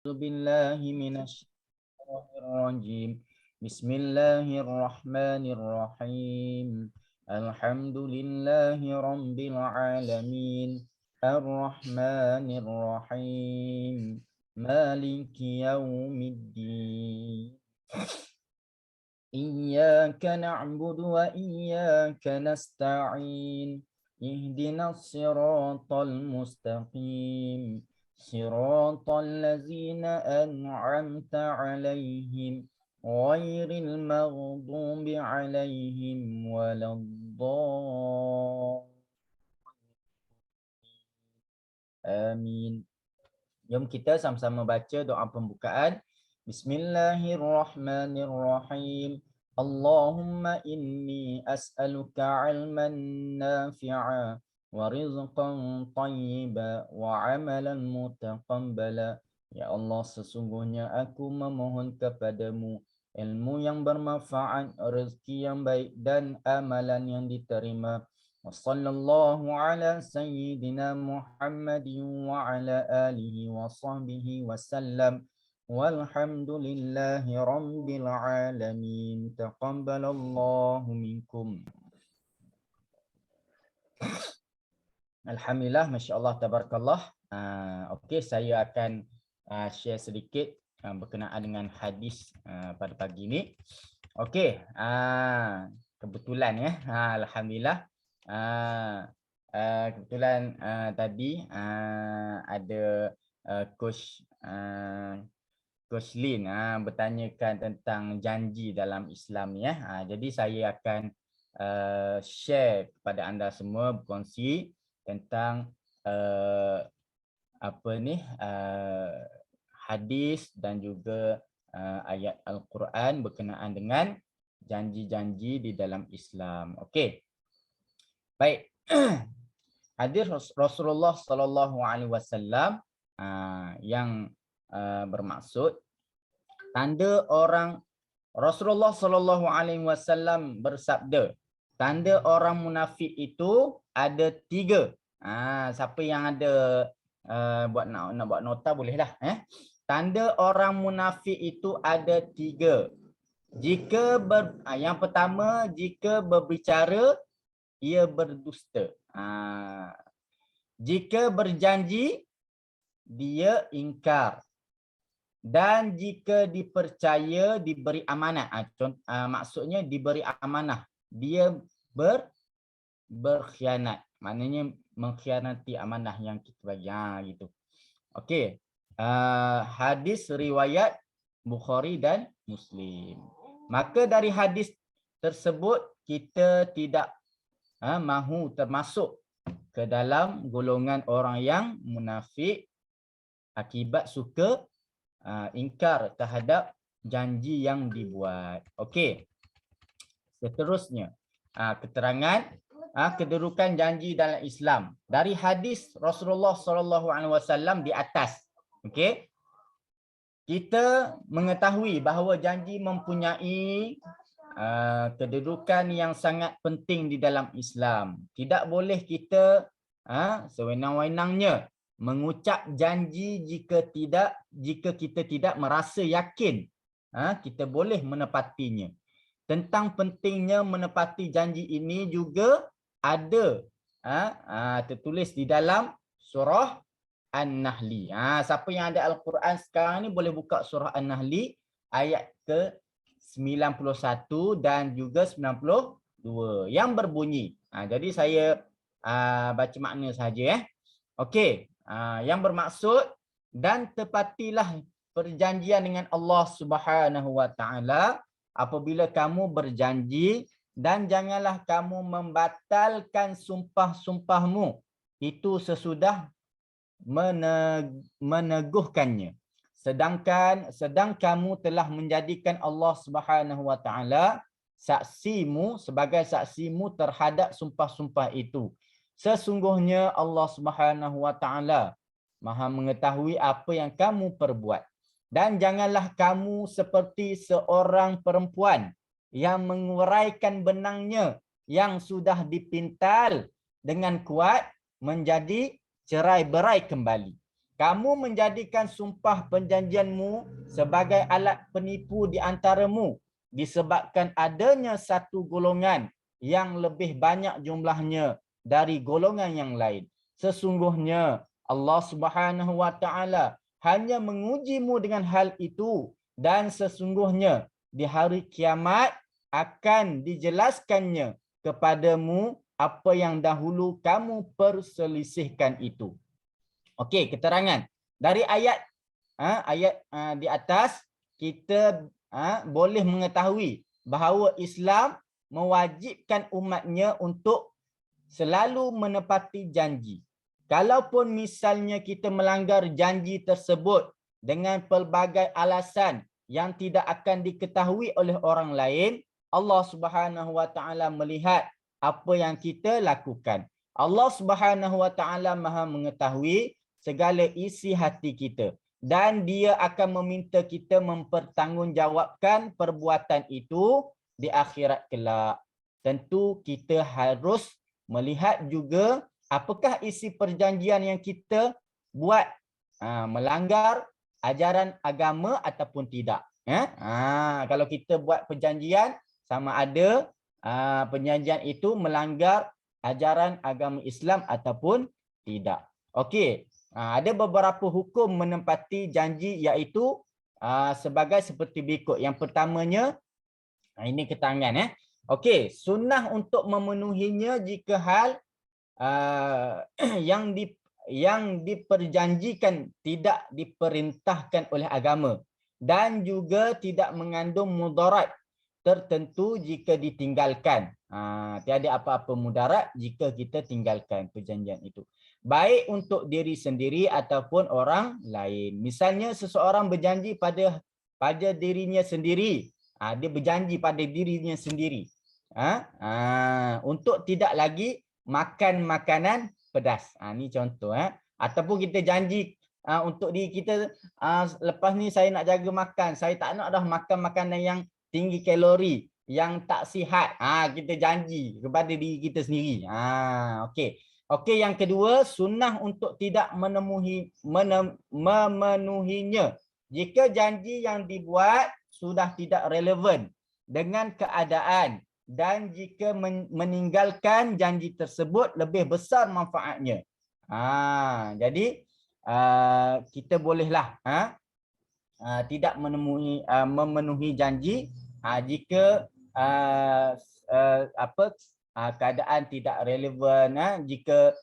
بالله من الشيطان الرجيم. بسم الله الرحمن الرحيم. الحمد لله رب العالمين الرحمن الرحيم مالك يوم الدين. إياك نعبد وإياك نستعين. اهدنا الصراط المستقيم صراط الذين أنعمت عليهم غير المغضوب عليهم ولا الضالين. آمين. Jom kita sama-sama baca doa pembukaan. Bismillahirrahmanirrahim. Allahumma inni as'aluka ilman nafi'a wa rizqan tayyiba wa amalan mutaqabbala. Ya Allah, sesungguhnya aku memohon kepadamu ilmu yang bermanfaat, rezeki yang baik dan amalan yang diterima. Wassallallahu ala sayyidina Muhammadin wa ala alihi wa sahbihi wasallam. Walhamdulillahi rabbil alamin. Taqabbalallahu minkum. Alhamdulillah, masya-Allah, tabarakallah. Okey, saya akan share sedikit berkenaan dengan hadis pada pagi ini. Okey, kebetulan ya. Alhamdulillah. Kebetulan tadi ada coach Coach Lin bertanyakan tentang janji dalam Islam ya. Jadi saya akan share kepada anda semua, berkongsi tentang hadis dan juga ayat Al-Quran berkenaan dengan janji-janji di dalam Islam. Okey. Baik. Hadis Rasulullah sallallahu alaihi wasallam yang bermaksud tanda orang Rasulullah sallallahu alaihi wasallam bersabda, tanda orang munafik itu ada 3. Siapa yang ada nak buat nota bolehlah. Tanda orang munafik itu ada 3. Yang pertama, jika berbicara ia berdusta. Jika berjanji dia ingkar. Dan jika dipercaya diberi amanah. Maksudnya diberi amanah, dia berkhianat. Maknanya mengkhianati amanah yang kita bagi. Gitu. Okey. Hadis riwayat Bukhari dan Muslim. Maka dari hadis tersebut kita tidak mahu termasuk ke dalam golongan orang yang munafik akibat suka ingkar terhadap janji yang dibuat. Okey. Seterusnya, keterangan kedudukan janji dalam Islam dari hadis Rasulullah sallallahu alaihi wasallam di atas. Okey. Kita mengetahui bahawa janji mempunyai kedudukan yang sangat penting di dalam Islam. Tidak boleh kita sewenang-wenangnya mengucap janji jika kita tidak merasa yakin kita boleh menepatinya. Tentang pentingnya menepati janji ini juga ada tertulis di dalam surah An-Nahli. Siapa yang ada Al-Quran sekarang ni boleh buka surah An-Nahli ayat ke 91 dan juga 92 yang berbunyi. Jadi saya baca makna saja. Okey. Yang bermaksud, dan tepatilah perjanjian dengan Allah Subhanahu wa taala apabila kamu berjanji, dan janganlah kamu membatalkan sumpah-sumpahmu itu sesudah meneguhkannya. Sedang kamu telah menjadikan Allah Subhanahu wa taala sebagai saksimu terhadap sumpah-sumpah itu. Sesungguhnya Allah Subhanahu wa taala Maha mengetahui apa yang kamu perbuat. Dan janganlah kamu seperti seorang perempuan yang menguraikan benangnya yang sudah dipintal dengan kuat menjadi cerai-berai kembali. kamu menjadikan sumpah perjanjianmu sebagai alat penipu di antaramu disebabkan adanya satu golongan yang lebih banyak jumlahnya dari golongan yang lain. Sesungguhnya Allah Subhanahu wa taala hanya mengujimu dengan hal itu, dan sesungguhnya di hari kiamat akan dijelaskannya kepadamu apa yang dahulu kamu perselisihkan itu. Okey, keterangan dari ayat di atas kita boleh mengetahui bahawa Islam mewajibkan umatnya untuk selalu menepati janji. Kalaupun misalnya kita melanggar janji tersebut dengan pelbagai alasan yang tidak akan diketahui oleh orang lain, Allah Subhanahu wa taala melihat apa yang kita lakukan. Allah Subhanahu wa taala Maha mengetahui segala isi hati kita, dan dia akan meminta kita mempertanggungjawabkan perbuatan itu di akhirat kelak. Tentu kita harus melihat juga apakah isi perjanjian yang kita buat melanggar ajaran agama ataupun tidak. Kalau kita buat perjanjian, sama ada perjanjian itu melanggar ajaran agama Islam ataupun tidak. Okey, ada beberapa hukum menepati janji, iaitu sebagai seperti berikut. Yang pertamanya, ini keterangan. Okey, sunnah untuk memenuhinya jika hal yang diperjanjikan tidak diperintahkan oleh agama, dan juga tidak mengandung mudarat tertentu jika ditinggalkan. Tiada apa-apa mudarat jika kita tinggalkan perjanjian itu, baik untuk diri sendiri ataupun orang lain. Misalnya seseorang berjanji pada dirinya sendiri, dia berjanji pada dirinya sendiri untuk tidak lagi makan makanan pedas. Ni contoh. Ataupun kita janji untuk diri kita, lepas ni saya nak jaga makan, saya tak nak dah makan makanan yang tinggi kalori, yang tak sihat. Kita janji kepada diri kita sendiri. Okey. Okey, yang kedua, sunnah untuk tidak memenuhinya jika janji yang dibuat sudah tidak relevan dengan keadaan, dan jika meninggalkan janji tersebut lebih besar manfaatnya. Jadi kita bolehlah tidak memenuhi janji jika keadaan tidak relevan. Jika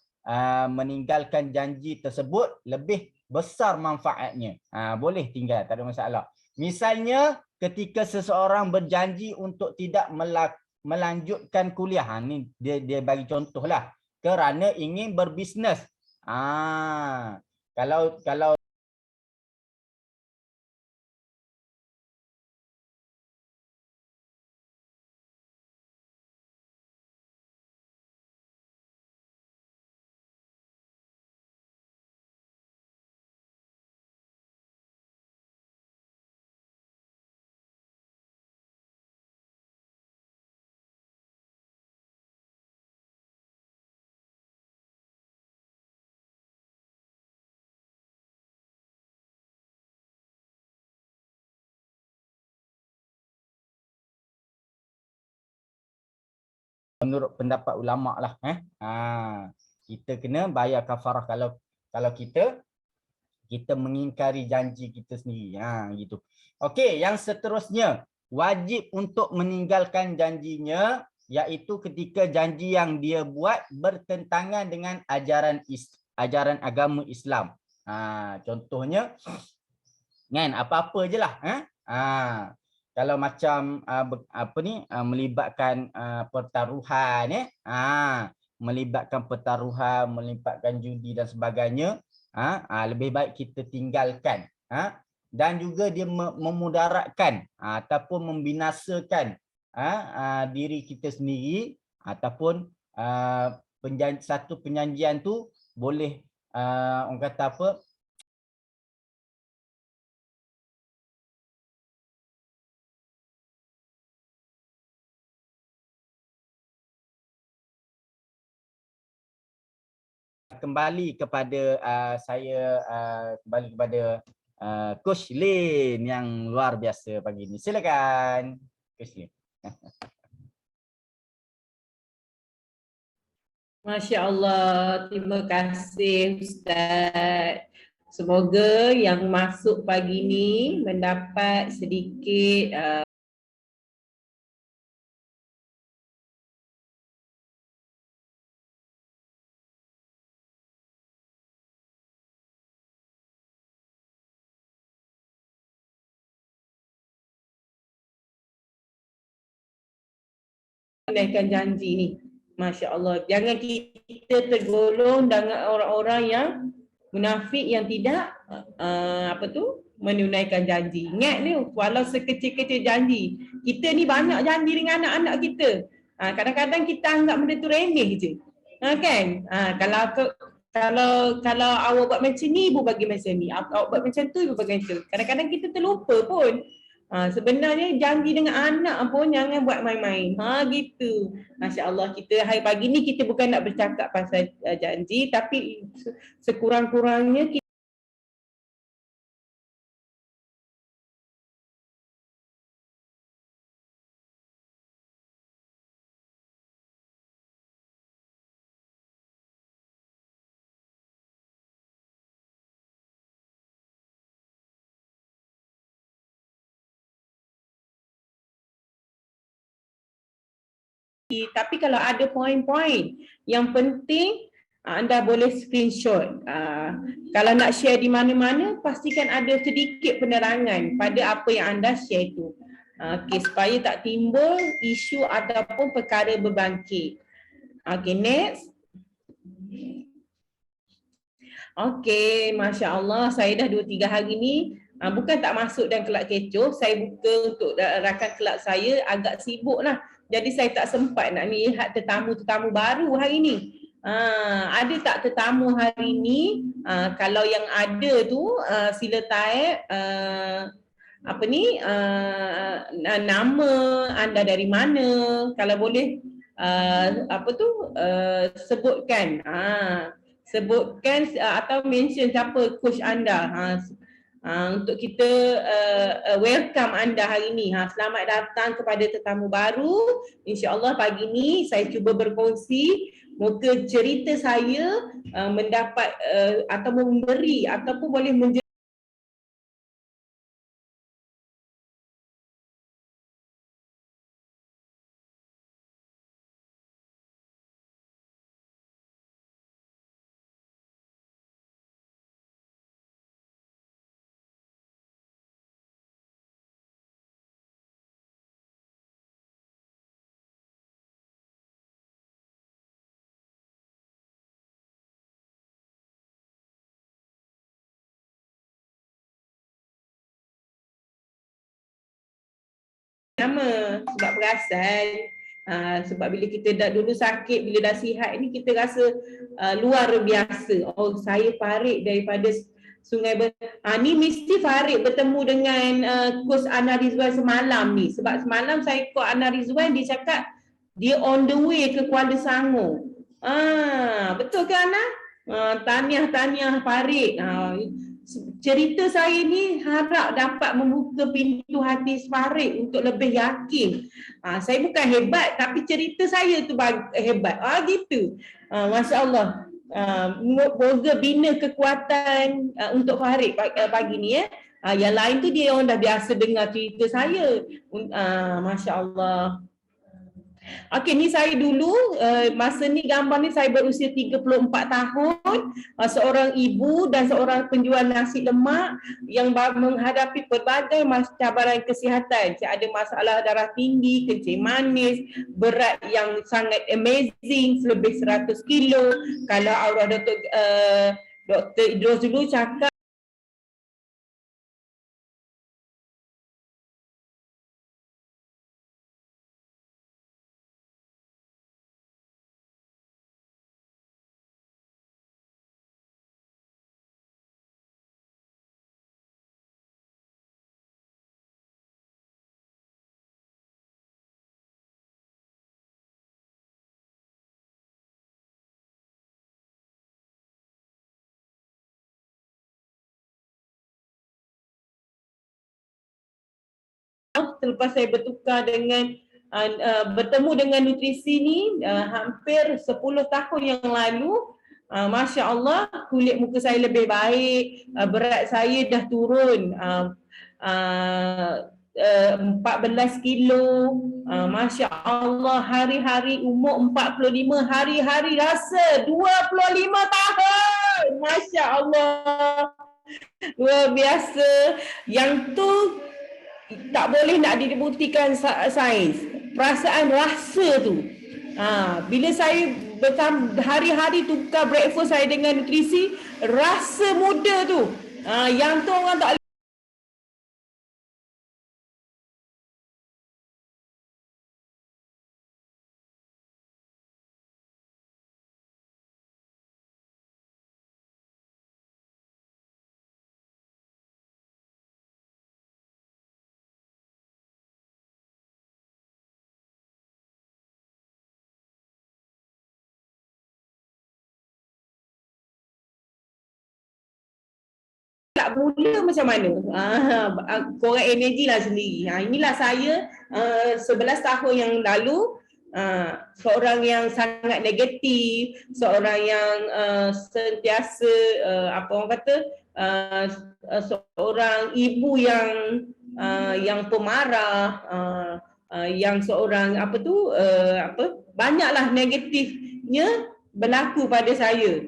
meninggalkan janji tersebut lebih besar manfaatnya, boleh tinggal, tak ada masalah. Misalnya ketika seseorang berjanji untuk tidak melanjutkan kuliah, ni dia bagi contohlah, kerana ingin berbisnes. Kalau menurut pendapat ulama lah, kita kena bayar kafarah kalau kita mengingkari janji kita sendiri. Gitu. Okey, yang seterusnya, wajib untuk meninggalkan janjinya, iaitu ketika janji yang dia buat bertentangan dengan ajaran agama Islam. Contohnya kan, apa-apa je lah. Kalau macam melibatkan pertaruhan, melibatkan pertaruhan, melibatkan judi dan sebagainya, lebih baik kita tinggalkan. Dan juga dia memudaratkan ataupun membinasakan diri kita sendiri, ataupun satu perjanjian tu boleh orang kata apa, kembali kepada kembali kepada Coach Lin yang luar biasa pagi ini. Silakan Coach Lin. Masya Allah, terima kasih Ustaz. Semoga yang masuk pagi ini mendapat sedikit menaikkan janji ni. Masya Allah. Jangan kita tergolong dengan orang-orang yang munafik yang tidak menunaikan janji. Ingat ni, walau sekecil-kecil janji. Kita ni banyak janji dengan anak-anak kita. Kadang-kadang kita anggap benda tu remeh je. Kan? Kalau awak buat macam ni, ibu bagi macam ni. Awak buat macam tu, ibu bagi macam tu. Kadang-kadang kita terlupa pun. Sebenarnya janji dengan anak pun jangan buat main-main. Gitu. Masya Allah, kita hari pagi ni kita bukan nak bercakap pasal janji, tapi sekurang-kurangnya kita tapi kalau ada poin-poin yang penting anda boleh screenshot. Kalau nak share di mana-mana, pastikan ada sedikit penerangan pada apa yang anda share itu. Supaya tak timbul isu ataupun perkara berbangkit. Next. Masya Allah, saya dah 2-3 hari ni bukan tak masuk dan kelab kecoh, saya buka untuk rakan kelab saya agak sibuk lah. Jadi saya tak sempat nak lihat tetamu-tetamu baru hari ni. Ada tak tetamu hari ni? Kalau yang ada tu sila type nama anda dari mana, kalau boleh sebutkan sebutkan atau mention siapa coach anda untuk kita welcome anda hari ini. Selamat datang kepada tetamu baru. InsyaAllah pagi ini saya cuba berkongsi moga cerita saya mendapat atau memberi ataupun boleh menjadi nama sebab perasan. Sebab bila kita dah dulu sakit, bila dah sihat ni kita rasa luar biasa. Saya Farid daripada Sungai ni mesti Farid bertemu dengan Coach Ana Rizwan semalam ni. Sebab semalam saya call Ana Rizwan, dia cakap dia on the way ke Kuala Sangur. Betul ke Ana? Tahniah Farid. Cerita saya ni harap dapat membuka pintu hati Farid untuk lebih yakin. Saya bukan hebat, tapi cerita saya tu hebat. Gitu. Masya Allah. Moga bina kekuatan untuk Farid pagi ni ya. Yang lain tu dia orang dah biasa dengar cerita saya. Masya Allah. Ni saya dulu, masa ni gambar ni saya berusia 34 tahun, seorang ibu dan seorang penjual nasi lemak yang menghadapi pelbagai cabaran kesihatan. Saya ada masalah darah tinggi, kencing manis, berat yang sangat amazing, lebih 100 kilo. Kalau arwah Dr. Idros dulu cakap selepas saya bertukar dengan bertemu dengan nutrisi ni hampir 10 tahun yang lalu, Masya Allah, kulit muka saya lebih baik, berat saya dah turun 14 kilo, Masya Allah, hari-hari umur 45, hari-hari rasa 25 tahun, Masya Allah, luar biasa. Yang tu tak boleh nak dibuktikan sains, perasaan rasa tu. Bila saya hari-hari tukar breakfast saya dengan nutrisi, rasa muda tu, yang tu orang tak mula macam mana? Korang energi lah sendiri. Inilah saya 11 tahun yang lalu, seorang yang sangat negatif, seorang yang sentiasa apa orang kata, seorang ibu yang pemarah, yang seorang banyaklah negatifnya berlaku pada saya.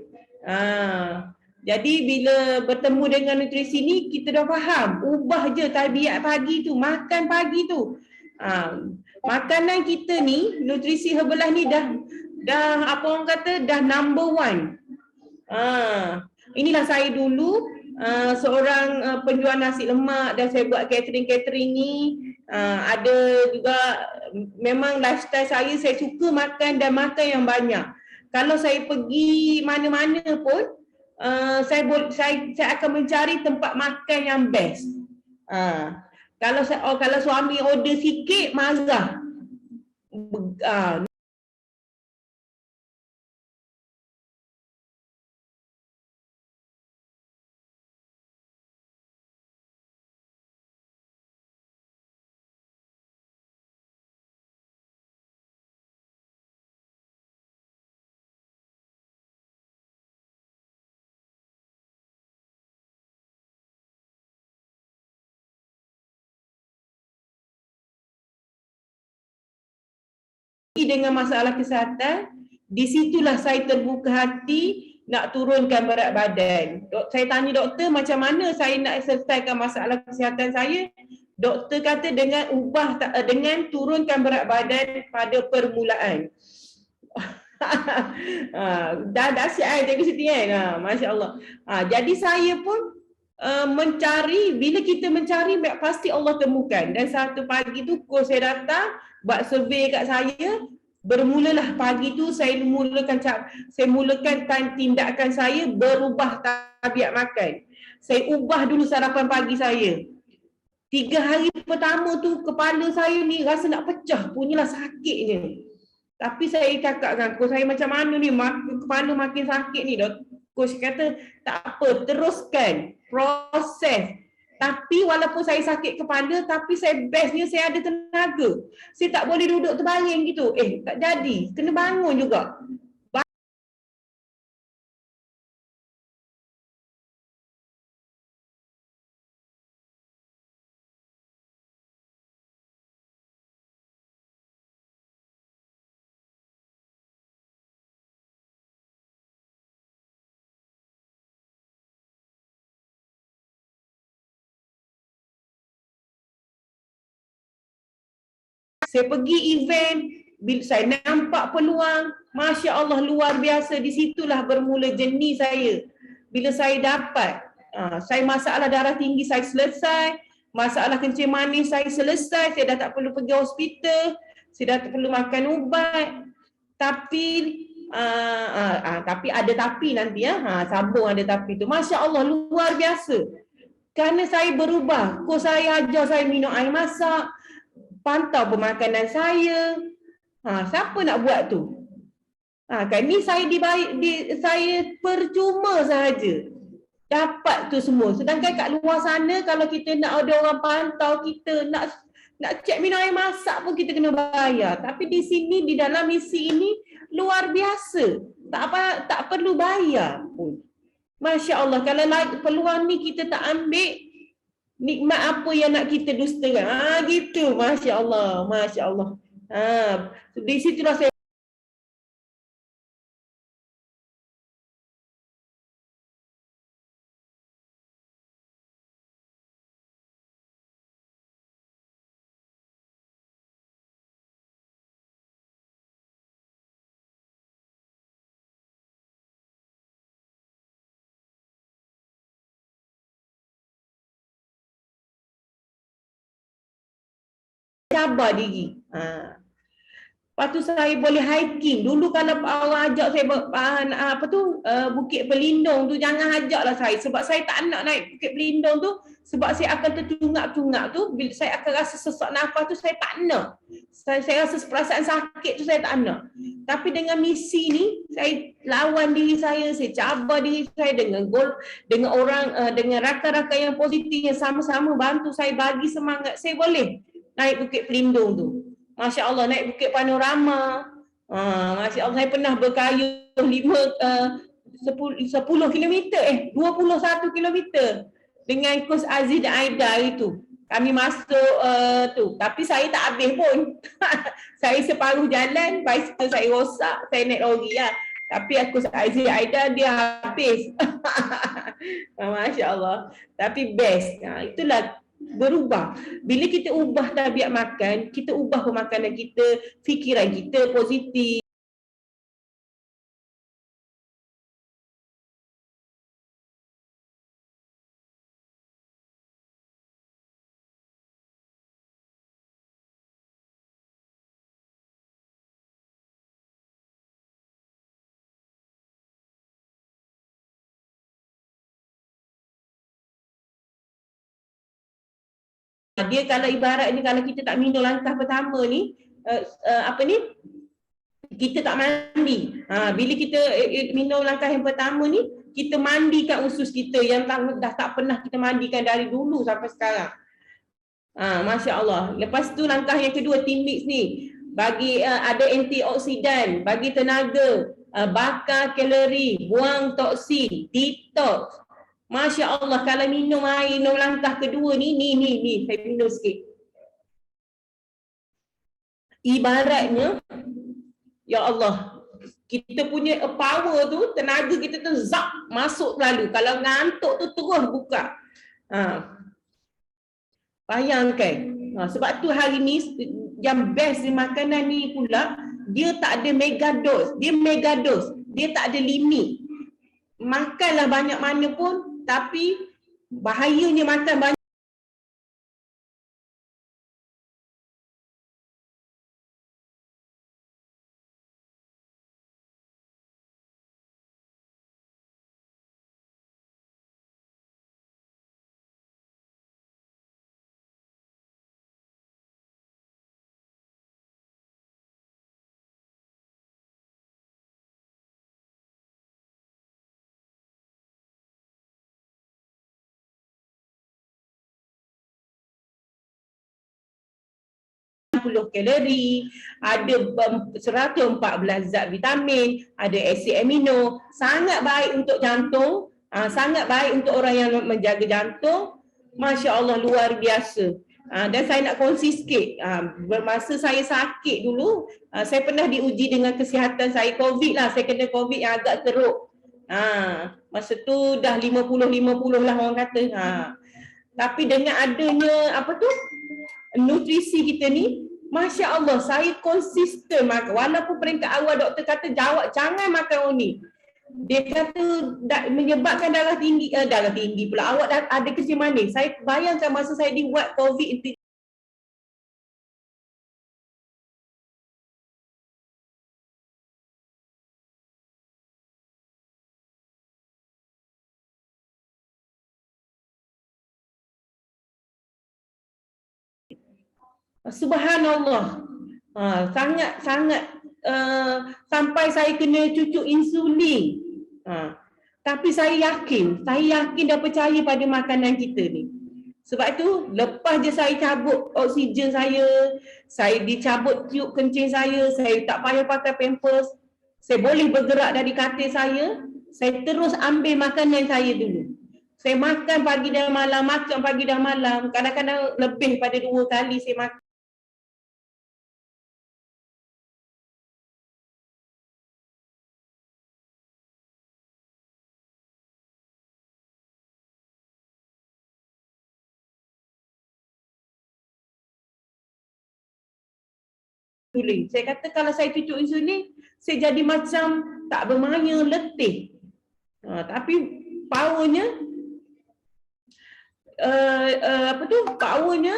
Jadi bila bertemu dengan nutrisi ni, kita dah faham, ubah je tabiat pagi tu, makan pagi tu. Makanan kita ni, nutrisi Herbalife ni dah apa orang kata, dah number 1. Inilah saya dulu seorang penjual nasi lemak, dan saya buat catering ni. Ada juga, memang lifestyle saya suka makan dan makan yang banyak. Kalau saya pergi mana-mana pun, saya akan mencari tempat makan yang best. Kalau suami order sikit, marah. Dengan masalah kesihatan, di situlah saya terbuka hati nak turunkan berat badan. Saya tanya doktor macam mana saya nak selesaikan masalah kesihatan saya. Doktor kata dengan turunkan berat badan pada permulaan. Dah siap tengok situ kan. Masya Allah. Jadi saya pun mencari, bila kita mencari pasti Allah temukan. Dan satu pagi tu saya datang buat survey kat saya, bermulalah pagi tu saya mulakan tindakan saya berubah tabiat makan. Saya ubah dulu sarapan pagi saya. 3 hari pertama tu kepala saya ni rasa nak pecah, punyalah sakitnya. Tapi saya cakap dengan coach saya, macam mana ni kepala makin sakit ni, coach kata tak apa, teruskan proses. Tapi walaupun saya sakit kepala, tapi saya bestnya saya ada tenaga. Saya tak boleh duduk terbaring gitu. Tak jadi. Kena bangun juga. Saya pergi event, bila saya nampak peluang, Masya Allah luar biasa, di situlah bermula jenis saya. Bila saya dapat, saya masalah darah tinggi saya selesai, masalah kencing manis saya selesai, saya dah tak perlu pergi hospital, saya dah tak perlu makan ubat. Tapi ada tapi nanti sambung ada tapi tu. Masya Allah luar biasa. Kerana saya berubah, coach saya ajar saya minum air masak, pantau pemakanan saya. Siapa nak buat tu? Kan ni saya saya percuma sahaja dapat tu semua. Sedangkan kat luar sana, kalau kita nak ada orang pantau kita, nak Nak cek minum air masak pun kita kena bayar. Tapi di sini, di dalam misi ini luar biasa. Tak perlu bayar pun. Masya Allah, kalau peluang ni kita tak ambil, nikmat apa yang nak kita dustakan? Gitu, Masya Allah, Masya Allah. Di situlah saya cabar diri. Lepas tu saya boleh hiking. Dulu kalau orang ajak saya Bukit Pelindung tu, jangan ajaklah saya. Sebab saya tak nak naik Bukit Pelindung tu. Sebab saya akan tercungak-cungak tu. Bila saya akan rasa sesak nafas tu, saya tak nak. Saya rasa perasaan sakit tu, saya tak nak. Tapi dengan misi ni, saya lawan diri saya cabar diri saya dengan orang, dengan rakan-rakan yang positif, yang sama-sama bantu saya, bagi semangat. Saya boleh naik Bukit Pelindung tu. Masya Allah, naik Bukit Panorama. Masya Allah, saya pernah berkayuh 10 kilometer, 21 kilometer dengan kos Aziz dan Aida itu. Kami masuk tu. Tapi saya tak habis pun. Saya separuh jalan, bicycle saya rosak, saya naik lori lah. Tapi kos Aziz dan Aida dia habis. Masya Allah. Tapi best. Itulah berubah. Bila kita ubah tabiat makan, kita ubah pemakanan kita, fikiran kita positif. Dia kalau ibaratnya kalau kita tak minum langkah pertama ni, kita tak mandi. Bila kita minum langkah yang pertama ni, kita mandikan usus kita yang dah tak pernah kita mandikan dari dulu sampai sekarang. Masya Allah. Lepas tu langkah yang kedua, Team Mix ni, bagi ada antioksidan, bagi tenaga, bakar kalori, buang toksin, detox. Masya Allah, kalau minum air, minum langkah kedua ni, saya minum sikit. Ibaratnya, ya Allah, kita punya power tu, tenaga kita tu zap, masuk lalu. Kalau ngantuk tu terus buka. Bayangkan. Sebab tu hari ni, yang best di makanan ni pula, dia tak ada megadose. Dia megadose. Dia tak ada limit. Makanlah banyak mana pun, tapi bahayanya makan banyak. Kalori, ada 114 zat vitamin, ada asid amino, sangat baik untuk jantung, sangat baik untuk orang yang menjaga jantung. Masya Allah, luar biasa. Dan saya nak kongsi sikit, masa saya sakit dulu, saya pernah diuji dengan kesihatan saya, COVID lah, saya kena COVID yang agak teruk. Masa tu dah 50-50 lah orang kata. Tapi dengan adanya nutrisi kita ni, Masya Allah, saya konsisten makan. Walaupun peringkat awal doktor kata jangan makan ni. Dia kata menyebabkan darah tinggi pula. Awak ada kencing manis. Saya bayangkan masa saya dibuat COVID. Subhanallah. Sangat sampai saya kena cucuk insulin. Tapi saya yakin dan percaya pada makanan kita ni. Sebab itu lepas je saya cabut oksigen saya dicabut tiup kencing saya tak payah pakai pampers, saya boleh bergerak dari katil saya terus ambil makanan saya dulu. Saya makan pagi dan malam, makan pagi dan malam, kadang-kadang lebih pada 2 kali saya makan. Saya kata kalau saya cucuk insulin, saya jadi macam tak bermaya, letih. Tapi powernya, powernya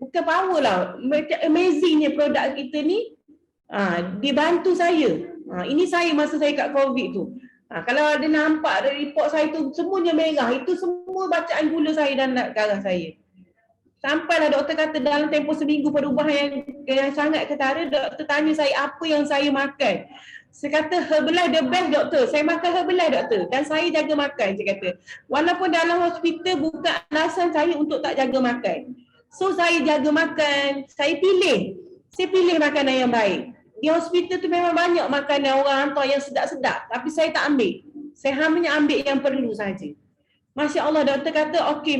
bukan power lah, macam amazingnya produk kita ni, dia bantu saya. Ini saya masa saya kat COVID tu. Kalau ada nampak dari report saya tu semuanya merah, itu semua bacaan gula saya dan darah saya. Sampailah doktor kata dalam tempoh seminggu perubahan yang sangat ketara, doktor tanya saya apa yang saya makan. Saya kata Herbalife the best doktor, saya makan Herbalife doktor dan saya jaga makan, saya kata. Walaupun dalam hospital bukan alasan saya untuk tak jaga makan. So saya jaga makan, saya pilih makanan yang baik. Di hospital tu memang banyak makanan orang hantar yang sedap-sedap, tapi saya tak ambil. Saya hanya ambil yang perlu saja. Masya Allah, doktor kata okey,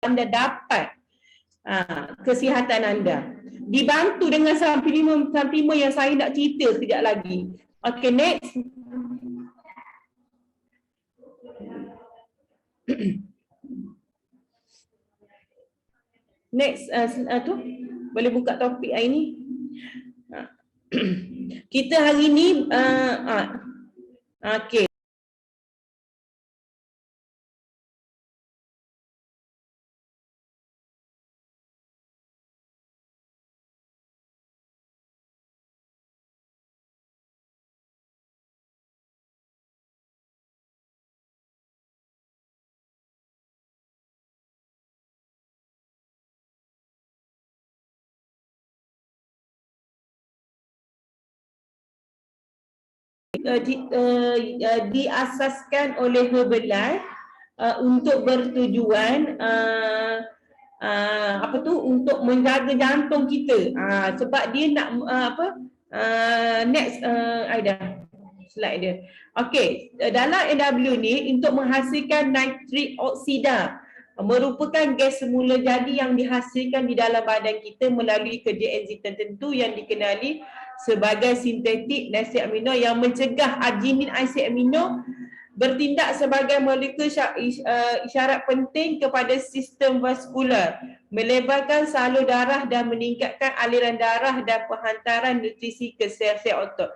anda dapat kesihatan anda. Dibantu dengan suplemen yang saya nak cerita sekejap lagi. Okay, next. Next, tu boleh buka topik hari ni. Kita hari ni, okay. Diasaskan oleh Herbalife untuk bertujuan untuk menjaga jantung kita, sebab dia nak next Aida slide dia. Okey, dalam NW ni untuk menghasilkan nitrik oksida merupakan gas semula jadi yang dihasilkan di dalam badan kita melalui kerja enzim tertentu yang dikenali sebagai sintetik asid amino yang mencegah arginin asid amino bertindak sebagai molekul isyarat penting kepada sistem vaskular, melebarkan salur darah dan meningkatkan aliran darah dan penghantaran nutrisi ke sel-sel otot.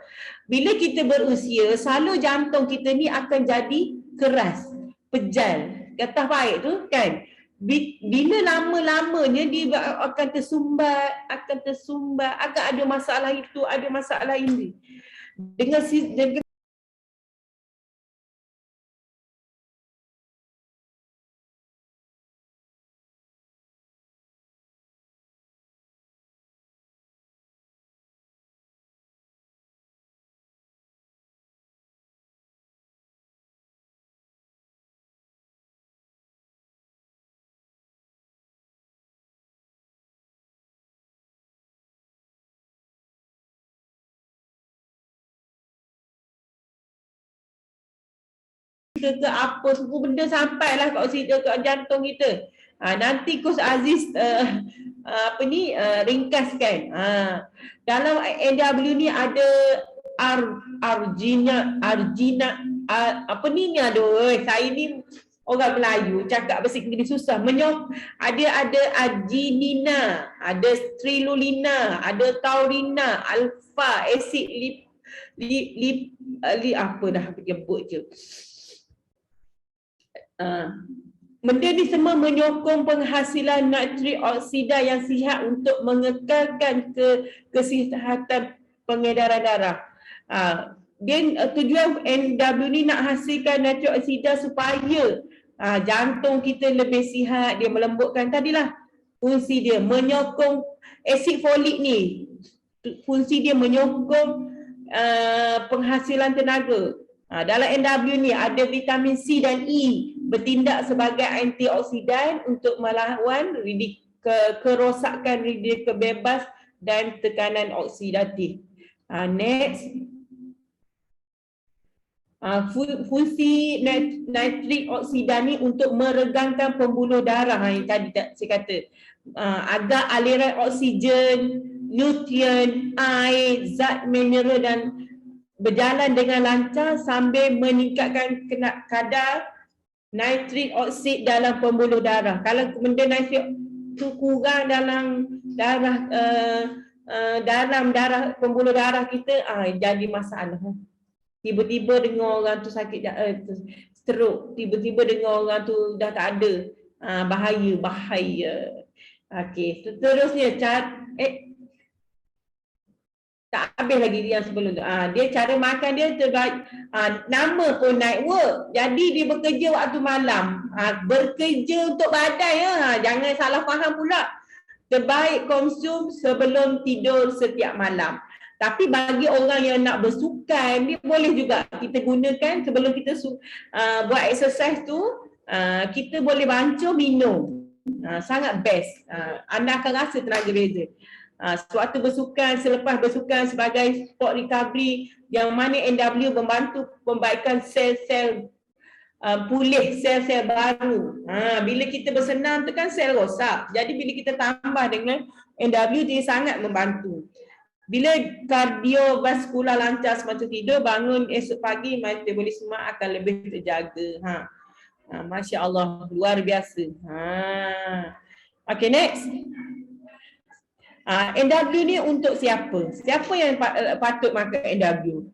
Bila kita berusia, salur jantung kita ni akan jadi keras, pejal, kata baik tu kan. Bila lama-lamanya dia akan tersumbat, akan ada masalah itu, ada masalah ini. Dengan ke apa semua benda sampailah kat oksigen ke jantung kita. Nanti Coach Aziz ringkaskan. Dalam NW ni ada argina saya ni orang Melayu cakap bahasa Inggeris susah. Ada arginina, ada strilulina, ada taurina, alfa, asid apa dah menyebut je. Benda ni semua menyokong penghasilan nitrik oksida yang sihat untuk mengekalkan kesihatan pengedaran darah. Tujuan NW ni nak hasilkan nitric oksida supaya jantung kita lebih sihat, dia melembutkan tadilah fungsi dia, menyokong asid folik ni, fungsi dia menyokong penghasilan tenaga. Dalam NW ni ada vitamin C dan E bertindak sebagai antioksidan untuk melawan kerosakan radikal bebas dan tekanan oksidatif. Next. Fungsi nitrik oksida ni untuk meregangkan pembuluh darah yang tadi saya kata, agar aliran oksigen, nutrien, air, zat mineral dan berjalan dengan lancar sambil meningkatkan kadar nitrik oksid dalam pembuluh darah. Kalau benda nitrik tu kurang dalam darah pembuluh darah kita, jadi masalah. Tiba-tiba dengar orang tu sakit stroke, tiba-tiba dengar orang tu dah tak ada, bahaya. Okey, seterusnya tak habis lagi yang sebelum tu. Dia cara makan dia terbaik. Nama pun night work. Jadi dia bekerja waktu malam. Bekerja untuk badan ya. Jangan salah faham pula. Terbaik konsum sebelum tidur setiap malam. Tapi bagi orang yang nak bersukan, dia boleh juga kita gunakan sebelum kita buat exercise tu, kita boleh bancuh minum. Sangat best. Anda akan rasa tenaga beza. Sewaktu bersukan, selepas bersukan sebagai sport recovery, yang mana NW membantu pembaikan sel-sel pulih, sel-sel baru. Bila kita bersenam tu kan sel rosak. Jadi bila kita tambah dengan NW, dia sangat membantu. Bila kardiovaskular lancar semasa tidur, bangun esok pagi metabolisme akan lebih terjaga. Masya Allah, luar biasa. Okay, next. NW ni untuk siapa? Siapa yang patut makan NW?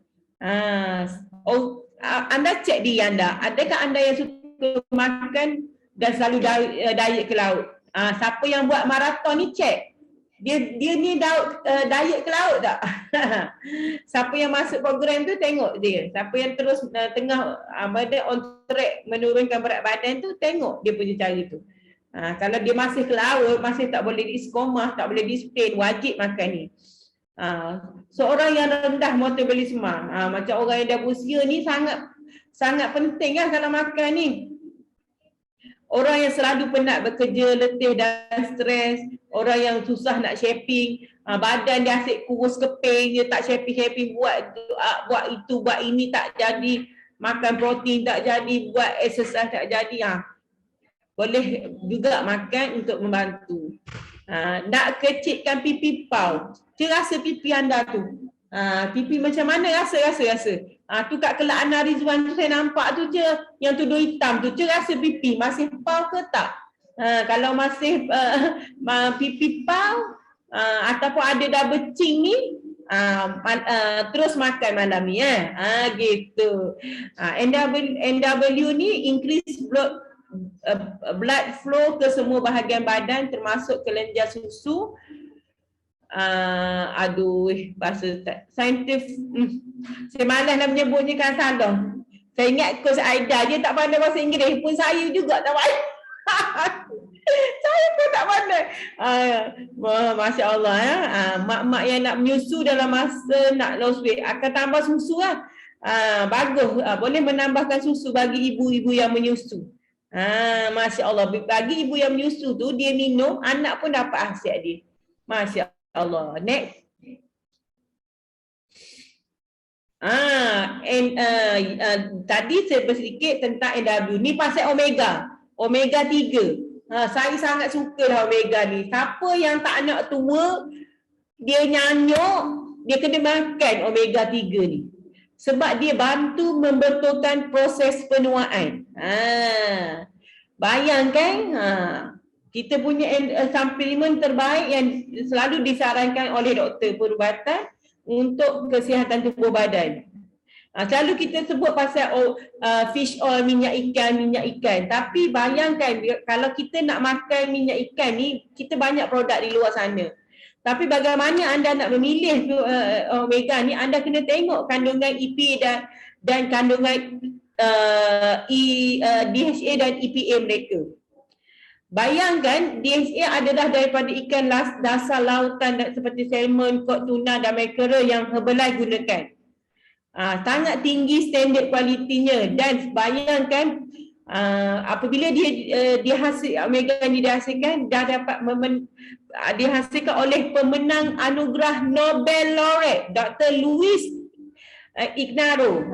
Anda cek diri anda. Adakah anda yang suka makan dan selalu diet ke laut? Siapa yang buat maraton ni cek. Dia ni diet ke laut tak? Siapa yang masuk program tu tengok dia. Siapa yang terus tengah on track menurunkan berat badan tu, tengok dia punya cara tu. Kalau dia masih ke laut, masih tak boleh diiskomah, tak boleh di-strain, wajib makan ni. Seorang yang rendah metabolisme, macam orang yang dah berusia ni sangat penting lah kalau makan ni. Orang yang selalu penat bekerja, letih dan stres, orang yang susah nak shaping, badan dia asyik kurus keping, dia tak shaping-shaping, buat itu, buat ini tak jadi, makan protein tak jadi, buat exercise tak jadi. Boleh juga makan untuk membantu. Nak kecilkan pipi pau. Rasa pipi anda tu. Pipi macam mana rasa. Tu kat Kelak Ana Rizwan tu saya nampak tu je, yang tudung hitam tu. Rasa pipi masih pau ke tak? Kalau masih pipi pau ataupun ada dah becing ni, terus makan malam ni gitu. NW ni increase blood flow ke semua bahagian badan termasuk kelenjar susu. Bahasa saintifik. Saya malas nak menyebutnya kan salah. Saya ingat Coach Aida je tak pandai bahasa Inggeris, pun saya juga tak pandai. Saya pun tak pandai. Masya Allah ya. Mak-mak yang nak menyusu dalam masa nak lost weight akan tambah susu lah. Bagus. Boleh menambahkan susu bagi ibu-ibu yang menyusu. Masya Allah. Bagi ibu yang menyusu tu, dia minum, anak pun dapat hasiat dia. Masya Allah. Next. Tadi saya bersedikit tentang NW. Ni pasal omega. Omega 3. Saya sangat suka lah omega ni. Siapa yang tak nak tua, dia nyanyuk, dia kena makan omega 3 ni. Sebab dia bantu membetulkan proses penuaan. Bayangkan, kita punya suplemen terbaik yang selalu disarankan oleh doktor perubatan untuk kesihatan tubuh badan. Selalu kita sebut pasal fish oil, minyak ikan. Tapi bayangkan kalau kita nak makan minyak ikan ni, kita banyak produk di luar sana. Tapi bagaimana anda nak memilih omega ni, anda kena tengok kandungan EPA dan kandungan DHA dan EPA mereka. Bayangkan DHA adalah daripada ikan dasar lautan seperti salmon, kod tuna dan mackerel yang Herbalife gunakan. Sangat tinggi standard kualitinya, dan bayangkan apabila dia hasil omega ni dihasilkan, dah dapat dihasilkan oleh pemenang anugerah Nobel laureate Dr. Luis Ignarro,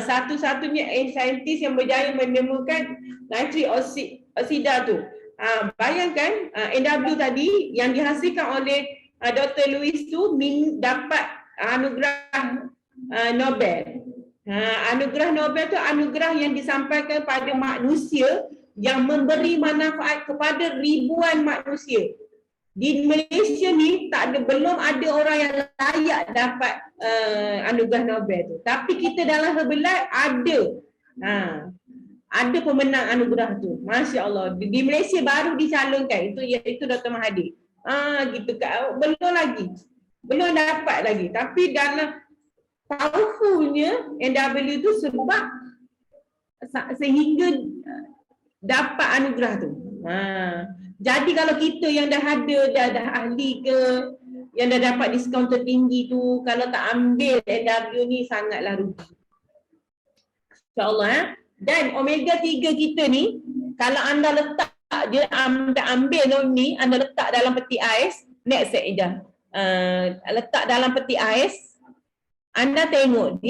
satu-satunya saintis yang berjaya menemukan nitrik oksida tu. Bayangkan NW tadi yang dihasilkan oleh Dr. Luis tu dapat anugerah Nobel. Anugerah Nobel tu anugerah yang disampaikan pada manusia yang memberi manfaat kepada ribuan manusia. Di Malaysia ni belum ada orang yang layak dapat anugerah Nobel tu. Tapi kita dalam Herbalife ada pemenang anugerah tu. Masya Allah. Di Malaysia baru dicalonkan. Itu Dr. Mahathir. Gitu kan. Belum dapat lagi. Tapi dalam powerfulnya NW tu sebab sehingga dapat anugerah tu. Jadi kalau kita yang dah ada, dah ahli ke, yang dah dapat diskaun tertinggi tu, kalau tak ambil NW ni sangatlah rugi. InsyaAllah. Dan omega 3 kita ni, kalau anda letak dia, anda ambil ni, anda letak dalam peti ais, next set Ida. Letak dalam peti ais, anda tengok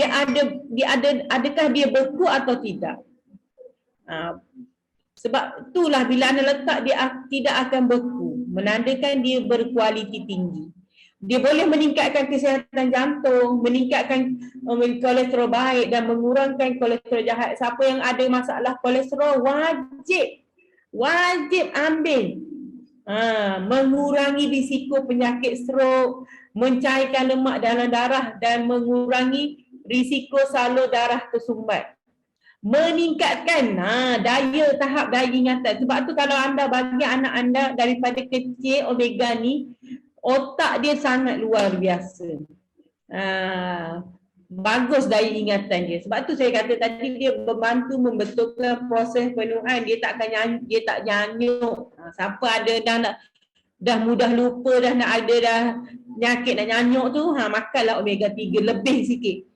adakah dia beku atau tidak. Sebab itulah bila anda letak, dia tidak akan beku, menandakan dia berkualiti tinggi. Dia boleh meningkatkan kesihatan jantung, meningkatkan kolesterol baik dan mengurangkan kolesterol jahat. Siapa yang ada masalah kolesterol wajib ambil. Mengurangi risiko penyakit stroke, mencairkan lemak dalam darah dan mengurangi risiko salur darah tersumbat. Meningkatkan tahap daya ingatan. Sebab tu kalau anda bagi anak anda daripada kecil omega ni, otak dia sangat luar biasa. Bagus daya ingatan dia. Sebab tu saya kata tadi, dia membantu membetulkan proses penuhan. Dia tak nyanyuk. Siapa ada dah mudah lupa, dah ada penyakit nak nyanyuk tu, makanlah omega 3 lebih sikit.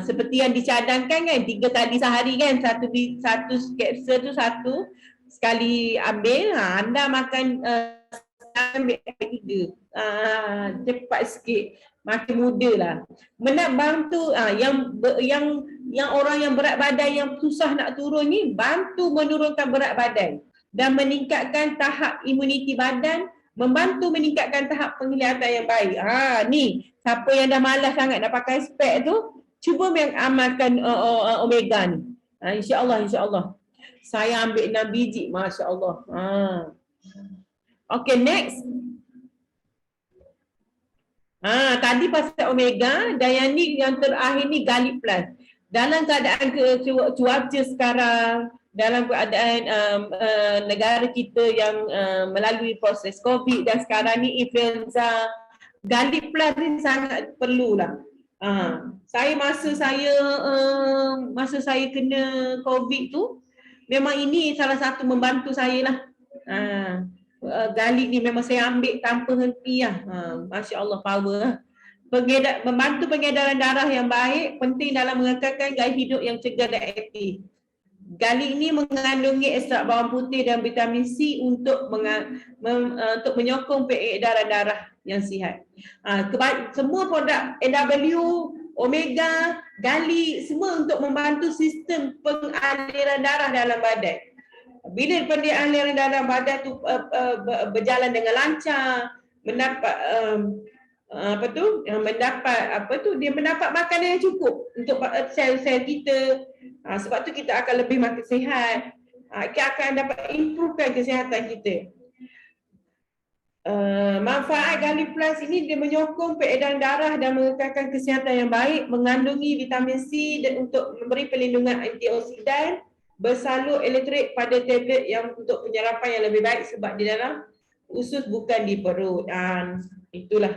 Seperti yang dicadangkan kan, 3 kali sehari kan, satu kapsul tu satu sekali ambil. Anda makan ambil 3, cepat sikit, makin muda lah. Bantu yang orang yang berat badan yang susah nak turun ni, bantu menurunkan berat badan dan meningkatkan tahap imuniti badan, membantu meningkatkan tahap penglihatan yang baik. Ni siapa yang dah malas sangat nak pakai spek tu, cuba amalkan omega ni. InsyaAllah. Saya ambil 6 biji, Masya Allah. Okay, next. Tadi pasal omega, dan yang terakhir ni Garlic Plus. Dalam keadaan cuaca sekarang, dalam keadaan negara kita yang melalui proses COVID dan sekarang ni influenza, Garlic Plus ni sangat perlulah. Masa saya kena COVID tu, memang ini salah satu membantu saya lah. Garlic ni memang saya ambil tanpa henti lah. Masya Allah, power lah. Membantu pengedaran darah yang baik, penting dalam mengekalkan gaya hidup yang cegah dan aktif. Garlic ni mengandungi ekstrak bawang putih dan vitamin C untuk menyokong peredaran darah yang sihat. Semua produk NW, omega, garlic, semua untuk membantu sistem pengaliran darah dalam badan. Bila aliran darah badan tu berjalan dengan lancar, dia mendapat makanan yang cukup untuk sel-sel kita. Sebab tu kita akan lebih makin sihat. Kita akan dapat improvekan kesihatan kita. Manfaat Garlic Plus ini, dia menyokong peredaran darah dan mengekalkan kesihatan yang baik, mengandungi vitamin C dan untuk memberi perlindungan antioksidan, bersalur elektrik pada tablet yang untuk penyerapan yang lebih baik sebab di dalam usus bukan di perut. Itulah.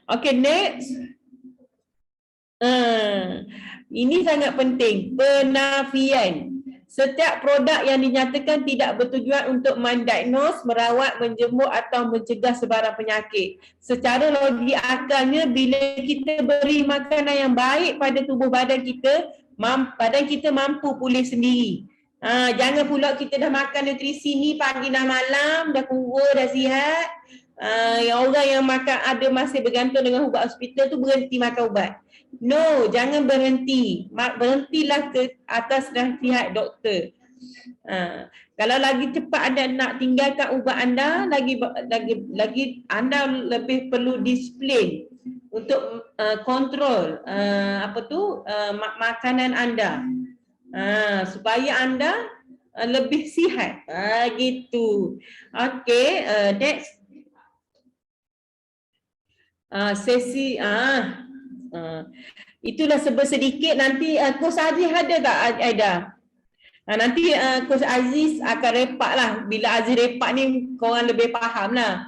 Okay, next. Ini sangat penting. Penafian. Setiap produk yang dinyatakan tidak bertujuan untuk mendiagnos, merawat, menjemur atau mencegah sebarang penyakit. Secara logik akalnya, bila kita beri makanan yang baik pada tubuh badan kita mampu pulih sendiri. Jangan pula kita dah makan nutrisi ni pagi dan malam, dah kurus, dah sihat. Orang yang makan ada masih bergantung dengan ubat hospital tu berhenti makan ubat. No, jangan berhenti. Berhentilah ke atas nasihat doktor. Kalau lagi cepat anda nak tinggalkan ubat anda, lagi anda lebih perlu disiplin untuk kontrol makanan anda. Supaya anda lebih sihat. Gitu. Okey, next. Sesi itulah sedikit. Nanti Coach Aziz ada tak Aida? Nanti Coach Aziz akan repak lah. Bila Aziz repak ni korang lebih faham lah.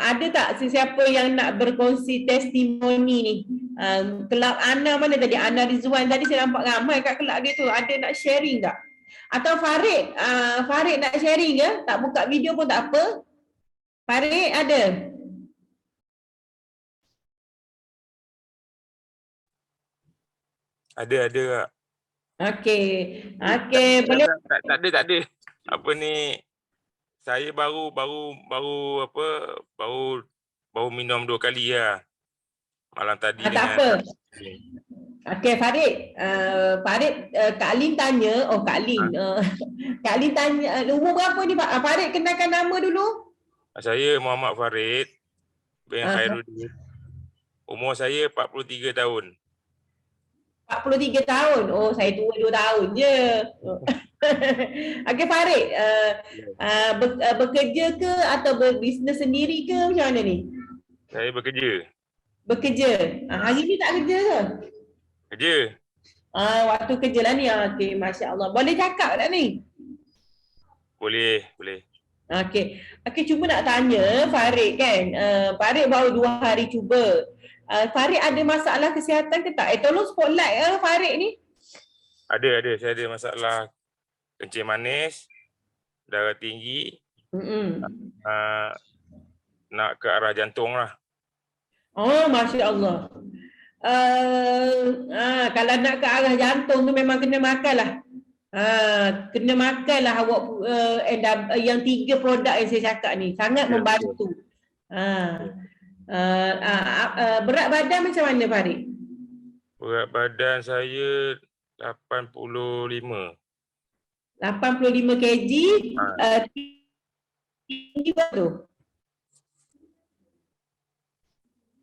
Ada tak sesiapa yang nak berkongsi testimoni ni? Kelab Ana mana tadi? Ana Rizwan tadi saya nampak ramai kat kelab dia tu. Ada nak sharing tak? Atau Farid? Farid nak sharing ke? Tak buka video pun tak apa. Farid ada? Ada Kak. Okey. Boleh. Tak ada. Apa ni? Saya baru minum 2 kali lah. Malam tadi Tak apa. Okey Farid. Kak Lin tanya. Kak Lin. Kak Lin tanya umur berapa ni Pak? Farid kenalkan nama dulu. Saya Muhammad Farid bin Khairuddin. Umur saya 43 tahun. 43 tahun. Saya tua 2 tahun je. Okey Farid, bekerja ke atau berbisnes sendiri ke macam mana ni? Saya bekerja. Hari ni tak kerja ke? Kerja. Waktu kerja lah ni. Okey, Masya Allah. Boleh cakap tak ni? Boleh. Okey, cuma nak tanya Farid kan. Farid baru 2 hari cuba. Farid ada masalah kesihatan ke tak? Tolong spotlight Farid ni. Ada. Saya ada masalah kencing manis, darah tinggi, nak ke arah jantung lah. Masya Allah. Kalau nak ke arah jantung tu memang kena makan lah. Kena makan lah awak yang 3 produk yang saya cakap ni. Sangat membantu. Berat badan macam mana Farid? Berat badan saya 85. 85 kg. Tinggi berapa?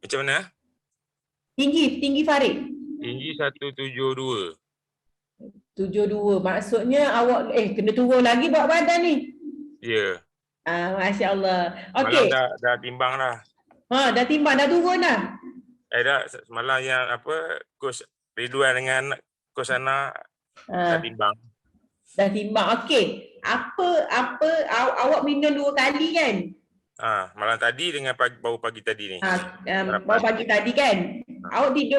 Macam mana? Tinggi Farid? Tinggi 172. 72. Maksudnya awak kena turun lagi berat badan ni. Ya. Masya Allah. Okey. Malam dah timbang lah. Dah timbang, dah turun dah. Dah semalam yang Coach Ridwan dengan Coach Ana dah timbang. Okey. Awak minum 2 kali kan? Malam tadi dengan baru pagi tadi ni. Baru pagi tadi kan? Awak tidur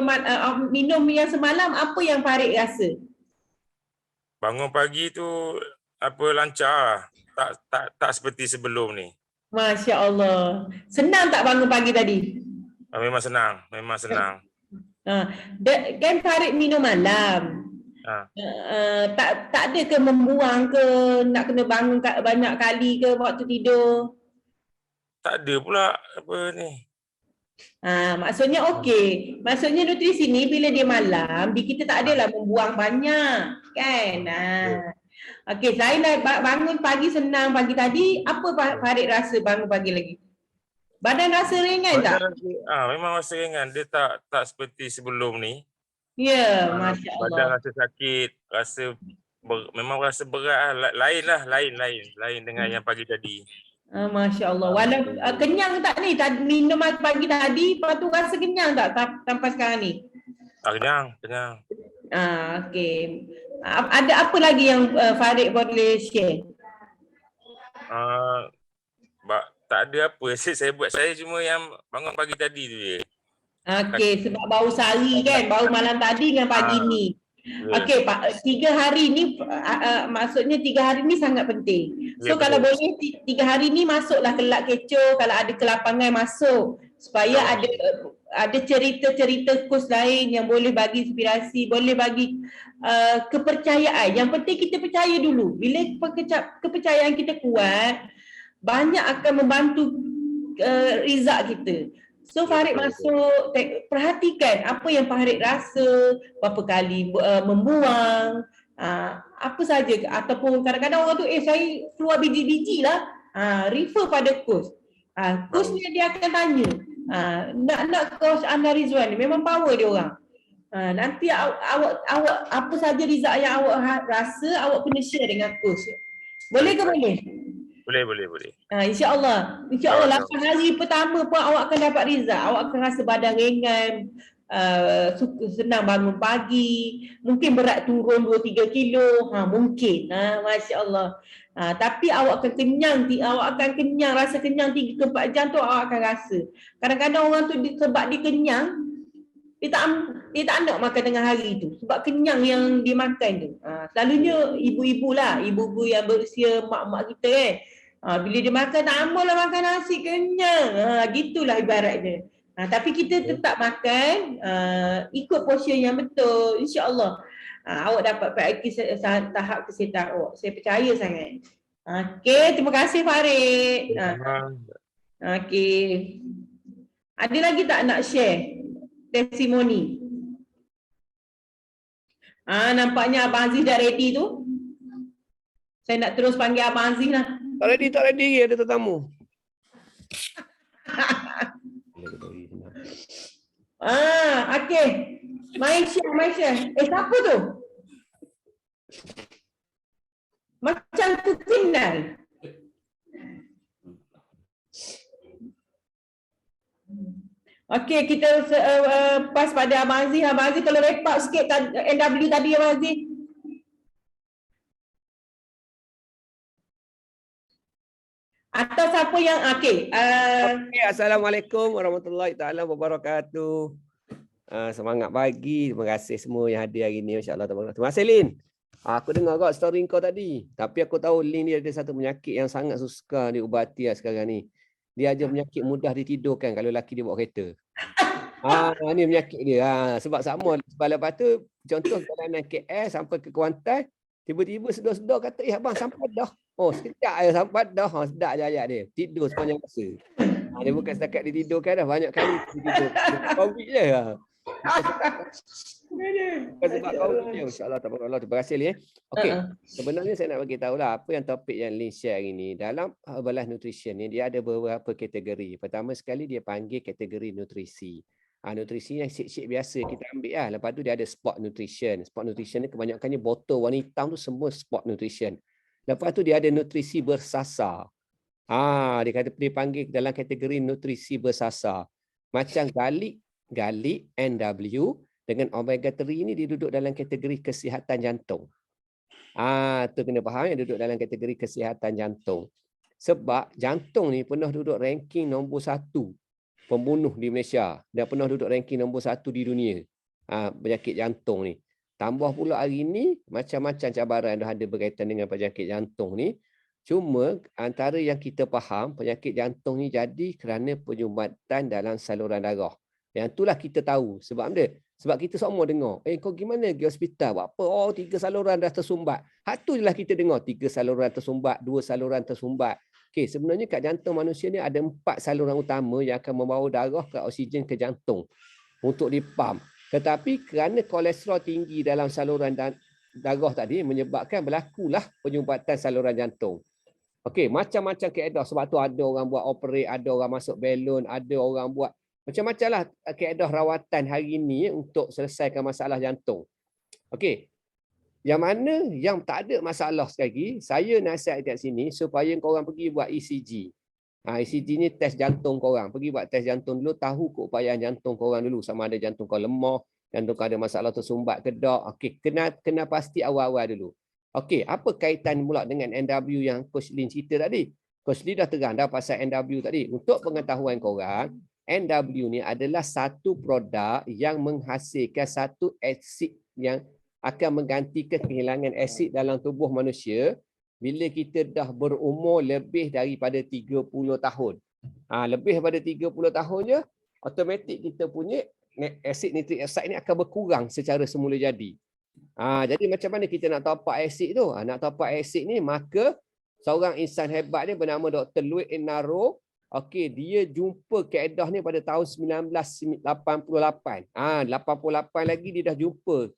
minum yang semalam, apa yang Farid rasa? Bangun pagi tu lancar. Tak seperti sebelum ni. Masya Allah. Senang tak bangun pagi tadi? Memang senang. Kan Farid minum malam. Tak ada ke membuang ke, nak kena bangun banyak kali ke waktu tidur? Tak ada pula ni. Maksudnya okey. Maksudnya nutrisi ni bila dia malam, kita tak adalah membuang banyak, kan? Okey, saya nak bangun pagi senang pagi tadi. Apa Farid rasa bangun pagi lagi? Badan rasa ringan tak? Memang rasa ringan. Dia tak seperti sebelum ni. Ya, Masya Allah. Badan rasa sakit, memang rasa berat lah. Lain dengan yang pagi tadi. Masya Allah. Walau kenyang tak ni? Minum pagi tadi, lepas tu rasa kenyang tak sampai sekarang ni? Kenyang. Okey. Ada apa lagi yang Farid boleh share? Tak ada apa. Saya buat, saya cuma yang bangun pagi tadi tu je. Okey, sebab baru sehari kan, baru malam tadi dengan pagi ni. Ya, Okey, Pak, 3 hari ni maksudnya 3 hari ni sangat penting. ya, So kalau betul. boleh 3 hari ni masuklah ke Lak Kecoh, kalau ada ke lapangan masuk supaya ada cerita-cerita kos lain yang boleh bagi inspirasi, boleh bagi kepercayaan. Yang penting kita percaya dulu. Bila kepercayaan kita kuat, banyak akan membantu result kita. So Ya, Farid betul, masuk, perhatikan apa yang Farid rasa, berapa kali membuang, apa saja, ataupun kadang-kadang orang tu saya keluar biji-biji lah, refer pada coach. Coach ni dia akan tanya, nak coach Ana Rizwan ni memang power dia orang. Nanti awak apa saja result yang awak rasa, awak kena share dengan coach. Boleh ke boleh? Boleh. InsyaAllah 8 hari pertama pun awak akan dapat result. Awak akan rasa badan ringan, senang bangun pagi, mungkin berat turun 2-3 kilo, mungkin, Masya Allah. Tapi awak akan kenyang, rasa kenyang 3-4 jam tu awak akan rasa. Kadang-kadang orang tu sebab dia kenyang, dia tak nak makan tengah hari tu sebab kenyang yang dia makan tu. Selalunya ibu-ibu lah, ibu-ibu yang berusia mak-mak kita kan. Bila dia makan, tak apalah makan nasi, kenyang. Gitulah ibaratnya. Tapi kita tetap makan, ikut portion yang betul. InsyaAllah awak dapat perbaiki tahap kesihatan awak. Saya percaya sangat. Okey, terima kasih Farid. Okey. Ada lagi tak nak share testimoni? Nampaknya Abang Aziz dah ready tu. Saya nak terus panggil Abang Aziz lah. Tak ready, ada tetamu. Okey. Maisha. Siapa tu? Macam tu kenal. Okey, kita pas pada Abang Aziz. Abang Aziz kalau repak sikit NW tadi Abang Aziz. Atau siapa yang okey. Assalamualaikum warahmatullahi taala wabarakatuh. Semangat pagi. Terima kasih semua yang hadir hari ni. Masya-Allah. Terima kasih Lin. Aku dengar kau story kau tadi. Tapi aku tahu Lin dia ada satu penyakit yang sangat susah diubati sekarang ni. Dia ada penyakit mudah ditidurkan kalau lelaki dia bawa kereta. Ni penyakit dia. Sebab sama. Sebab lepas tu contoh perjalanan KL sampai ke Kuantan, tiba-tiba sedar-sedar kata, abang sampai dah. Oh, sekejap je sampai dah. Sedap je ayat dia. Tidur sepanjang masa. Dia bukan setakat dia tidur kan dah. Banyak kali dia tidur. Covid je. Sebab Covid je. InsyaAllah. Terima kasih Lin. Okey. Sebenarnya saya nak bagi tahu lah apa yang topik yang Lin share hari ni. Dalam Herbalife Nutrition ni, dia ada beberapa kategori. Pertama sekali dia panggil kategori nutrisi. Nutrisi yang shake biasa kita ambil lah. Lepas tu dia ada sport nutrition. Sport nutrition ni kebanyakannya botol warna hitam tu semua sport nutrition. Lepas tu dia ada nutrisi bersasar. Dia kata dia panggil dalam kategori nutrisi bersasar. Macam garlic NW dengan omega 3 ni dia duduk dalam kategori kesihatan jantung. Tu kena faham yang duduk dalam kategori kesihatan jantung. Sebab jantung ni pernah duduk ranking nombor 1 pembunuh di Malaysia dan pernah duduk ranking nombor 1 di dunia. Penyakit jantung ni. Tambah pula hari ni macam-macam cabaran dah ada berkaitan dengan penyakit jantung ni. Cuma antara yang kita faham penyakit jantung ni jadi kerana penyumbatan dalam saluran darah. Yang itulah kita tahu. Sebab apa? Sebab kita semua dengar, kau gimana pergi hospital? Buat apa? 3 saluran dah tersumbat. Itu je lah kita dengar. 3 saluran tersumbat, 2 saluran tersumbat. Okey, sebenarnya kat jantung manusia ni ada 4 saluran utama yang akan membawa darah ke oksigen ke jantung untuk dipam. Tetapi kerana kolesterol tinggi dalam saluran darah tadi menyebabkan berlakulah penyumbatan saluran jantung. Okey, macam-macam kaedah. Sebab tu ada orang buat operate, ada orang masuk balon, ada orang buat macam-macam lah kaedah rawatan hari ini untuk selesaikan masalah jantung. Okey. Yang mana yang tak ada masalah sekali lagi, saya nasihat kat sini supaya korang pergi buat ECG. ECG ni test jantung korang. Pergi buat test jantung dulu, tahu keupayaan jantung korang dulu. Sama ada jantung kau lemah, jantung kau ada masalah tersumbat ke tak. Okey, kena pasti awal-awal dulu. Okey, apa kaitan pula dengan NW yang Coach Lin cerita tadi? Coach Lin dah terang dah pasal NW tadi. Untuk pengetahuan korang, NW ni adalah satu produk yang menghasilkan satu asid yang akan menggantikan kehilangan asid dalam tubuh manusia bila kita dah berumur lebih daripada 30 tahun. Lebih daripada 30 tahun je, automatik kita punya asid nitrik oxide ni akan berkurang secara semula jadi. Jadi macam mana kita nak top up asid tu? Nak top up asid ni, maka seorang insan hebat ni bernama Dr. Louis Enaro, okey, dia jumpa kaedah ni pada tahun 1988. 88 lagi dia dah jumpa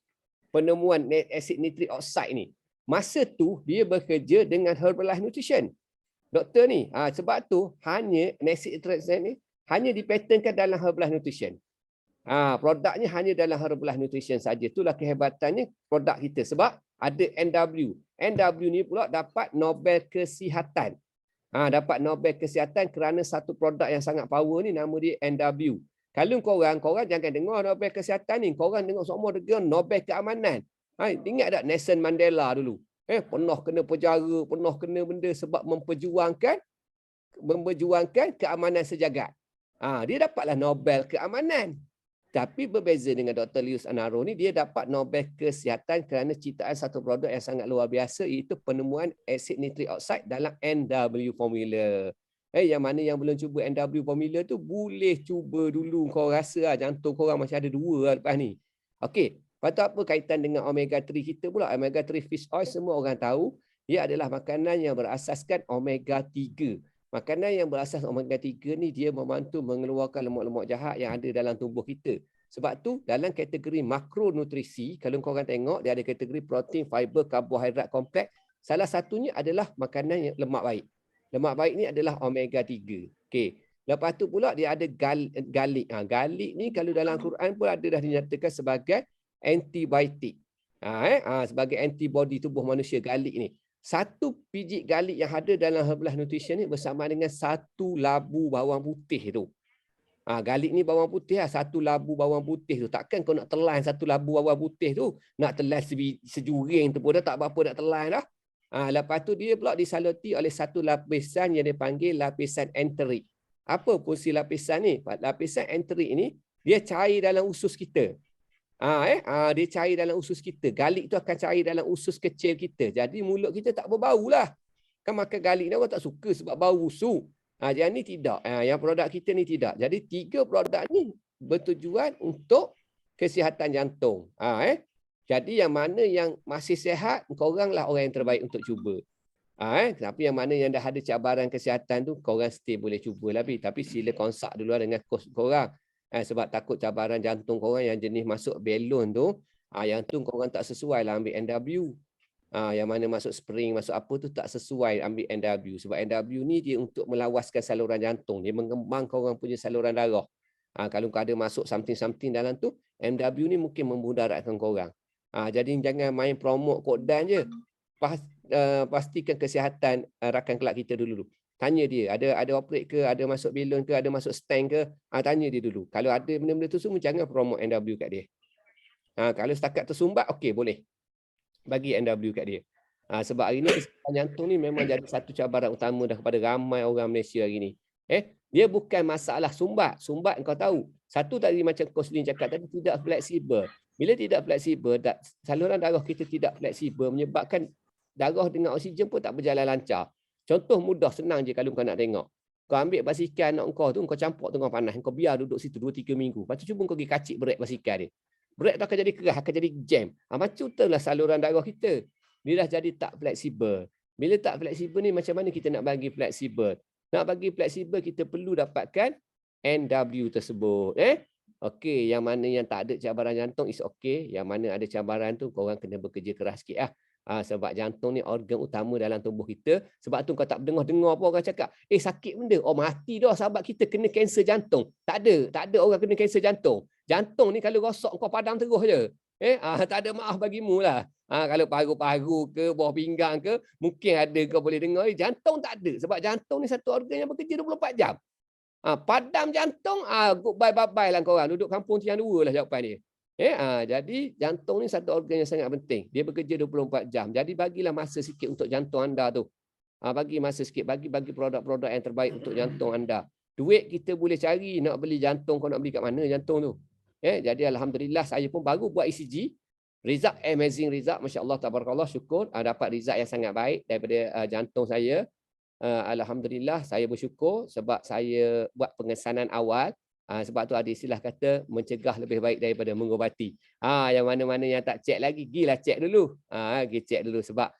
penemuan asid nitrik oxide ni. Masa tu dia bekerja dengan Herbalife Nutrition. Doktor ni, sebab tu hanya asid nitrik oxide ni hanya dipatenkan dalam Herbalife Nutrition. Produknya hanya dalam Herbalife Nutrition saja. Itulah kehebatannya produk kita sebab ada NW. NW ni pula dapat Nobel Kesihatan. Dapat Nobel Kesihatan kerana satu produk yang sangat power ni, nama dia NW. Kalau korang jangan dengar Nobel Kesihatan ni, korang dengar semua dengar Nobel Keamanan. Ingat tak Nelson Mandela dulu? Pernah kena penjara, pernah kena benda sebab memperjuangkan keamanan sejagat. Dia dapatlah Nobel Keamanan. Tapi berbeza dengan Dr. Louis Enaro ni, dia dapat Nobel Kesihatan kerana ciptaan satu produk yang sangat luar biasa, iaitu penemuan asid nitrik oxide dalam NW formula. Yang mana yang belum cuba NW formula tu boleh cuba dulu. Kau rasa jantung korang masih ada 2 lepas ni. Okey, lepas apa kaitan dengan omega 3 kita pula? Omega 3 fish oil semua orang tahu, dia adalah makanan yang berasaskan omega 3. Makanan yang berasas omega 3 ni dia membantu mengeluarkan lemak-lemak jahat yang ada dalam tubuh kita. Sebab tu dalam kategori makronutrisi, kalau korang tengok dia ada kategori protein, fiber, karbohidrat kompleks. Salah satunya adalah makanan yang lemak baik. Lemak baik ni adalah omega 3. Okey. Lepas tu pula dia ada garlic. Garlic ni kalau dalam Quran pun ada dah dinyatakan sebagai antibiotik. Sebagai antibody tubuh manusia, garlic ni. Satu biji garlic yang ada dalam Herbalife Nutrition ni bersama dengan 1 labu bawang putih tu. Garlic ni bawang putih, 1 labu bawang putih tu. Takkan kau nak telan 1 labu bawang putih tu, nak telan sejuring tu pun dah tak berapa nak telan dah. Lepas tu dia pula disaluti oleh satu lapisan yang dipanggil lapisan enterik. Apa fungsi lapisan ni? Lapisan enterik ni dia cair dalam usus kita. Dia cair dalam usus kita. Garlic tu akan cair dalam usus kecil kita. Jadi mulut kita tak berbau lah. Kan makan garlic ni orang tak suka sebab bau busuk. Yang ni tidak. Yang produk kita ni tidak. Jadi 3 produk ni bertujuan untuk kesihatan jantung. Jadi yang mana yang masih sihat, korang lah orang yang terbaik untuk cuba. Tapi yang mana yang dah ada cabaran kesihatan tu, korang stay boleh cuba lebih. Tapi sila konsak dulu dengan coach korang. Sebab takut cabaran jantung korang yang jenis masuk belon tu, yang tu korang tak sesuai lah ambil NW. Yang mana masuk spring, masuk apa tu tak sesuai ambil NW. Sebab NW ni dia untuk melawaskan saluran jantung. Dia mengembangkan orang punya saluran darah. Kalau kau ada masuk something dalam tu, NW ni mungkin memudaratkan korang. Jadi jangan main promote kodan je. Pastikan kesihatan rakan kelab kita dulu. Tanya dia, ada operate ke, ada masuk balloon ke, ada masuk stent ke, tanya dia dulu. Kalau ada benda-benda tu semua, jangan promote NW kat dia. Kalau setakat tersumbat, okey boleh. Bagi NW kat dia. Sebab hari ni kesihatan jantung ni memang jadi satu cabaran utama dah kepada ramai orang Malaysia hari ni. Dia bukan masalah sumbat. Sumbat kau tahu. Satu tadi macam Coach Lin cakap tadi, tidak fleksibel. Bila tidak fleksibel, saluran darah kita tidak fleksibel menyebabkan darah dengan oksigen pun tak berjalan lancar. Contoh mudah, senang je kalau kau nak tengok. Kau ambil basikal anak kau tu, kau campur tengah panas. Kau biar duduk situ 2-3 minggu. Lepas tu cuba kau pergi kacik brek basikal dia. Brek tu akan jadi keras, akan jadi jam. Macam tu lah saluran darah kita. Dia dah jadi tak fleksibel. Bila tak fleksibel ni, macam mana kita nak bagi fleksibel? Nak bagi fleksibel, kita perlu dapatkan NW tersebut. Okey, yang mana yang tak ada cabaran jantung is okey. Yang mana ada cabaran tu, korang kena bekerja keras sikit lah. Sebab jantung ni organ utama dalam tubuh kita. Sebab tu kau tak dengar apa orang cakap, sakit benda. Mati dah sahabat kita kena kanser jantung. Tak ada orang kena kanser jantung. Jantung ni kalau rosak kau padam terus je. Tak ada maaf bagimu lah. Kalau paru-paru ke, bawah pinggang ke, mungkin ada kau boleh dengar. Jantung tak ada. Sebab jantung ni satu organ yang bekerja 24 jam. Padam jantung, goodbye bye-bye lah korang. Duduk kampung tiang 2 lah jawapan dia. Jadi jantung ni satu organ yang sangat penting. Dia bekerja 24 jam. Jadi bagilah masa sikit untuk jantung anda tu. Bagi masa sikit, bagi produk-produk yang terbaik untuk jantung anda. Duit kita boleh cari nak beli jantung, kau nak beli kat mana jantung tu. Jadi alhamdulillah saya pun baru buat ECG. Result amazing result, masya-Allah tabarakallah, syukur dapat result yang sangat baik daripada jantung saya. Alhamdulillah saya bersyukur sebab saya buat pengesanan awal. Sebab tu ada istilah kata mencegah lebih baik daripada mengubati. Yang mana-mana yang tak cek lagi, gilah cek dulu. Pergi cek dulu sebab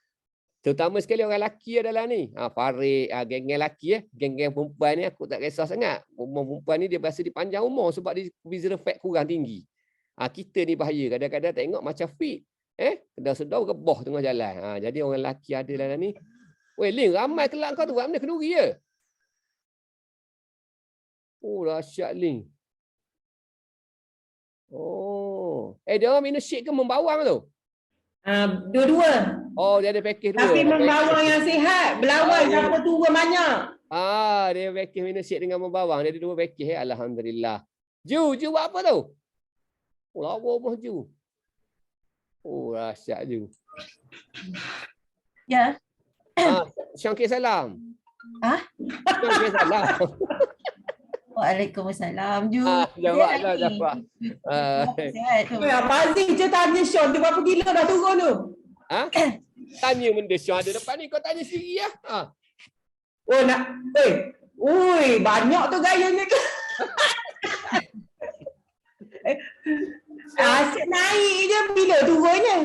terutama sekali orang lelaki adalah ni. Farid, geng-geng lelaki geng-geng perempuan ni aku tak kisah sangat. Umur perempuan ni dia biasa dipanjang umur sebab dia visual fat kurang tinggi. Kita ni bahaya. Kadang-kadang tengok macam fit. Sedar-sedar rebah tengah jalan. Jadi orang lelaki ada dalam ni. Weh, Ling, ramai kelak kau tu. Buat benda kenduri je. Oh, dahsyat Ling. Oh. Dia orang minum shake ke membawang tu? Dua-dua. Oh, dia ada package dua. Tapi membawang yang sihat. Belawang siapa tua banyak. Dia package minum shake dengan membawang. Dia ada dua package. Alhamdulillah. Ju buat apa tu? Oh, lawa pun Ju. Oh, dahsyat Ju. Ya. Syangkir salam. Syangkir salam. Waalaikumsalam. Ju. Jawablah, jawab. Abang Aziz je tanya Sean tu berapa kilo dah turun tu. Tanya benda Sean ada depan ni. Kau tanya sendiri lah. Oh nak. Ui, banyak tu gayanya. Asyik naik je bila turunnya.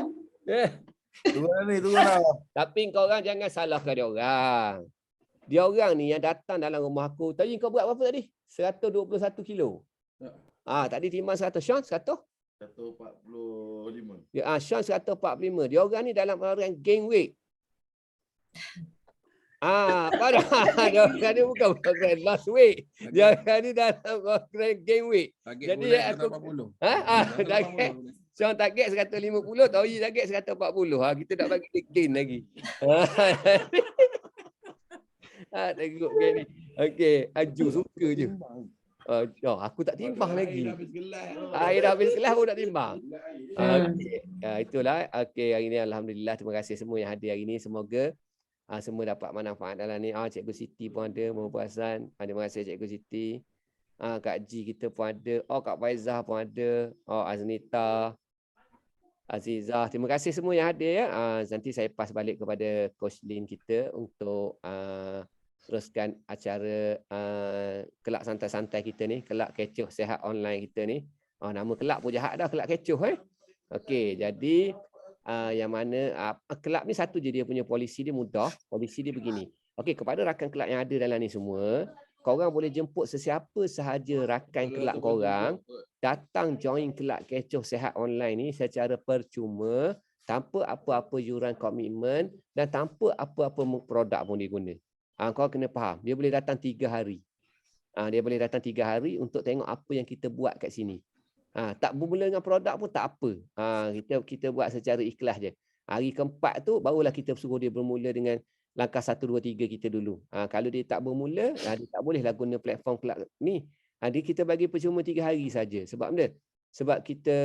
Turun lah. Tapi kau orang jangan salahkan dia orang. Dia orang ni yang datang dalam rumah aku. Tadi kau buat berapa tadi? 121 kilo. Tadi timbang 100. Sean 100? 145. Sean 145. Dia orang ni dalam orang gain weight. Padahal dia orang ni bukan program lost weight. Dia orang ni dalam program gain weight. Jadi aku 140. target Sean target 150, Toyi target 140. Kita nak bagi dia gain lagi. Tengok kan ni. Okey, Aju suka je. Aku tak timbang lagi. Air dah habis kelas pun tak timbang. Itulah. Okey, hari ni alhamdulillah, terima kasih semua yang hadir hari ni. Semoga semua dapat manfaat dalam ni. Cikgu Siti pun ada, Perasan. Terima kasih Cikgu Siti. Kak Ji kita pun ada. Kak Faizah pun ada. Aznita, Azizah. Terima kasih semua yang hadir ya. Nanti saya pass balik kepada Coach Lin kita untuk teruskan acara kelak santai-santai kita ni, kelak kecoh sihat online kita ni. Nama kelak pun jahat dah, kelak kecoh Okey, jadi yang mana kelak ni satu je dia punya polisi dia mudah. Polisi dia begini. Okey, kepada rakan kelak yang ada dalam ni semua, korang boleh jemput sesiapa sahaja rakan kelak korang datang join kelak kecoh sihat online ni secara percuma, tanpa apa-apa yuran komitmen dan tanpa apa-apa produk pun dia guna. Kau kena faham, dia boleh datang 3 hari. Dia boleh datang 3 hari untuk tengok apa yang kita buat kat sini. Tak bermula dengan produk pun tak apa. Kita buat secara ikhlas je. Hari keempat tu barulah kita suruh dia bermula dengan langkah 1, 2, 3 kita dulu. Kalau dia tak bermula, dia tak bolehlah guna platform kelak ni. Kita bagi percuma 3 hari saja. Sebab benda? Sebab kita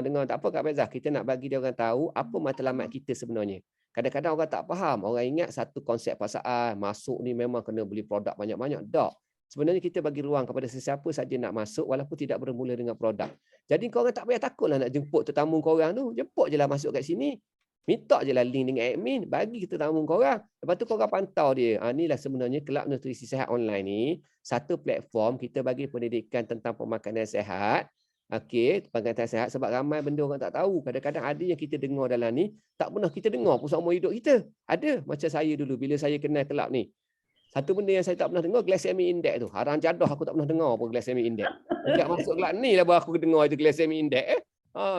dengar tak apa Kak Faizah, kita nak bagi dia orang tahu apa matlamat kita sebenarnya. Kadang-kadang orang tak faham. Orang ingat satu konsep pasal masuk ni memang kena beli produk banyak-banyak. Tak. Sebenarnya kita bagi ruang kepada sesiapa saja nak masuk walaupun tidak bermula dengan produk. Jadi korang tak payah takutlah nak jemput tetamu korang tu. Jemput je lah masuk kat sini. Minta je lah link dengan admin. Bagi kita tetamu korang. Lepas tu korang pantau dia. Inilah sebenarnya Kelab Nutrisi Sihat Online ni. Satu platform kita bagi pendidikan tentang pemakanan sihat. Okey, pemakanan sihat sebab ramai benda orang tak tahu. Kadang-kadang ada yang kita dengar dalam ni. Tak pernah kita dengar pun seumur hidup kita. Ada. Macam saya dulu bila saya kenal Kelab ni. Satu benda yang saya tak pernah dengar, glycemic index tu. Haram jadah aku tak pernah dengar pun glycemic index. Sejak masuk Kelab ni lah baru aku dengar itu glycemic index.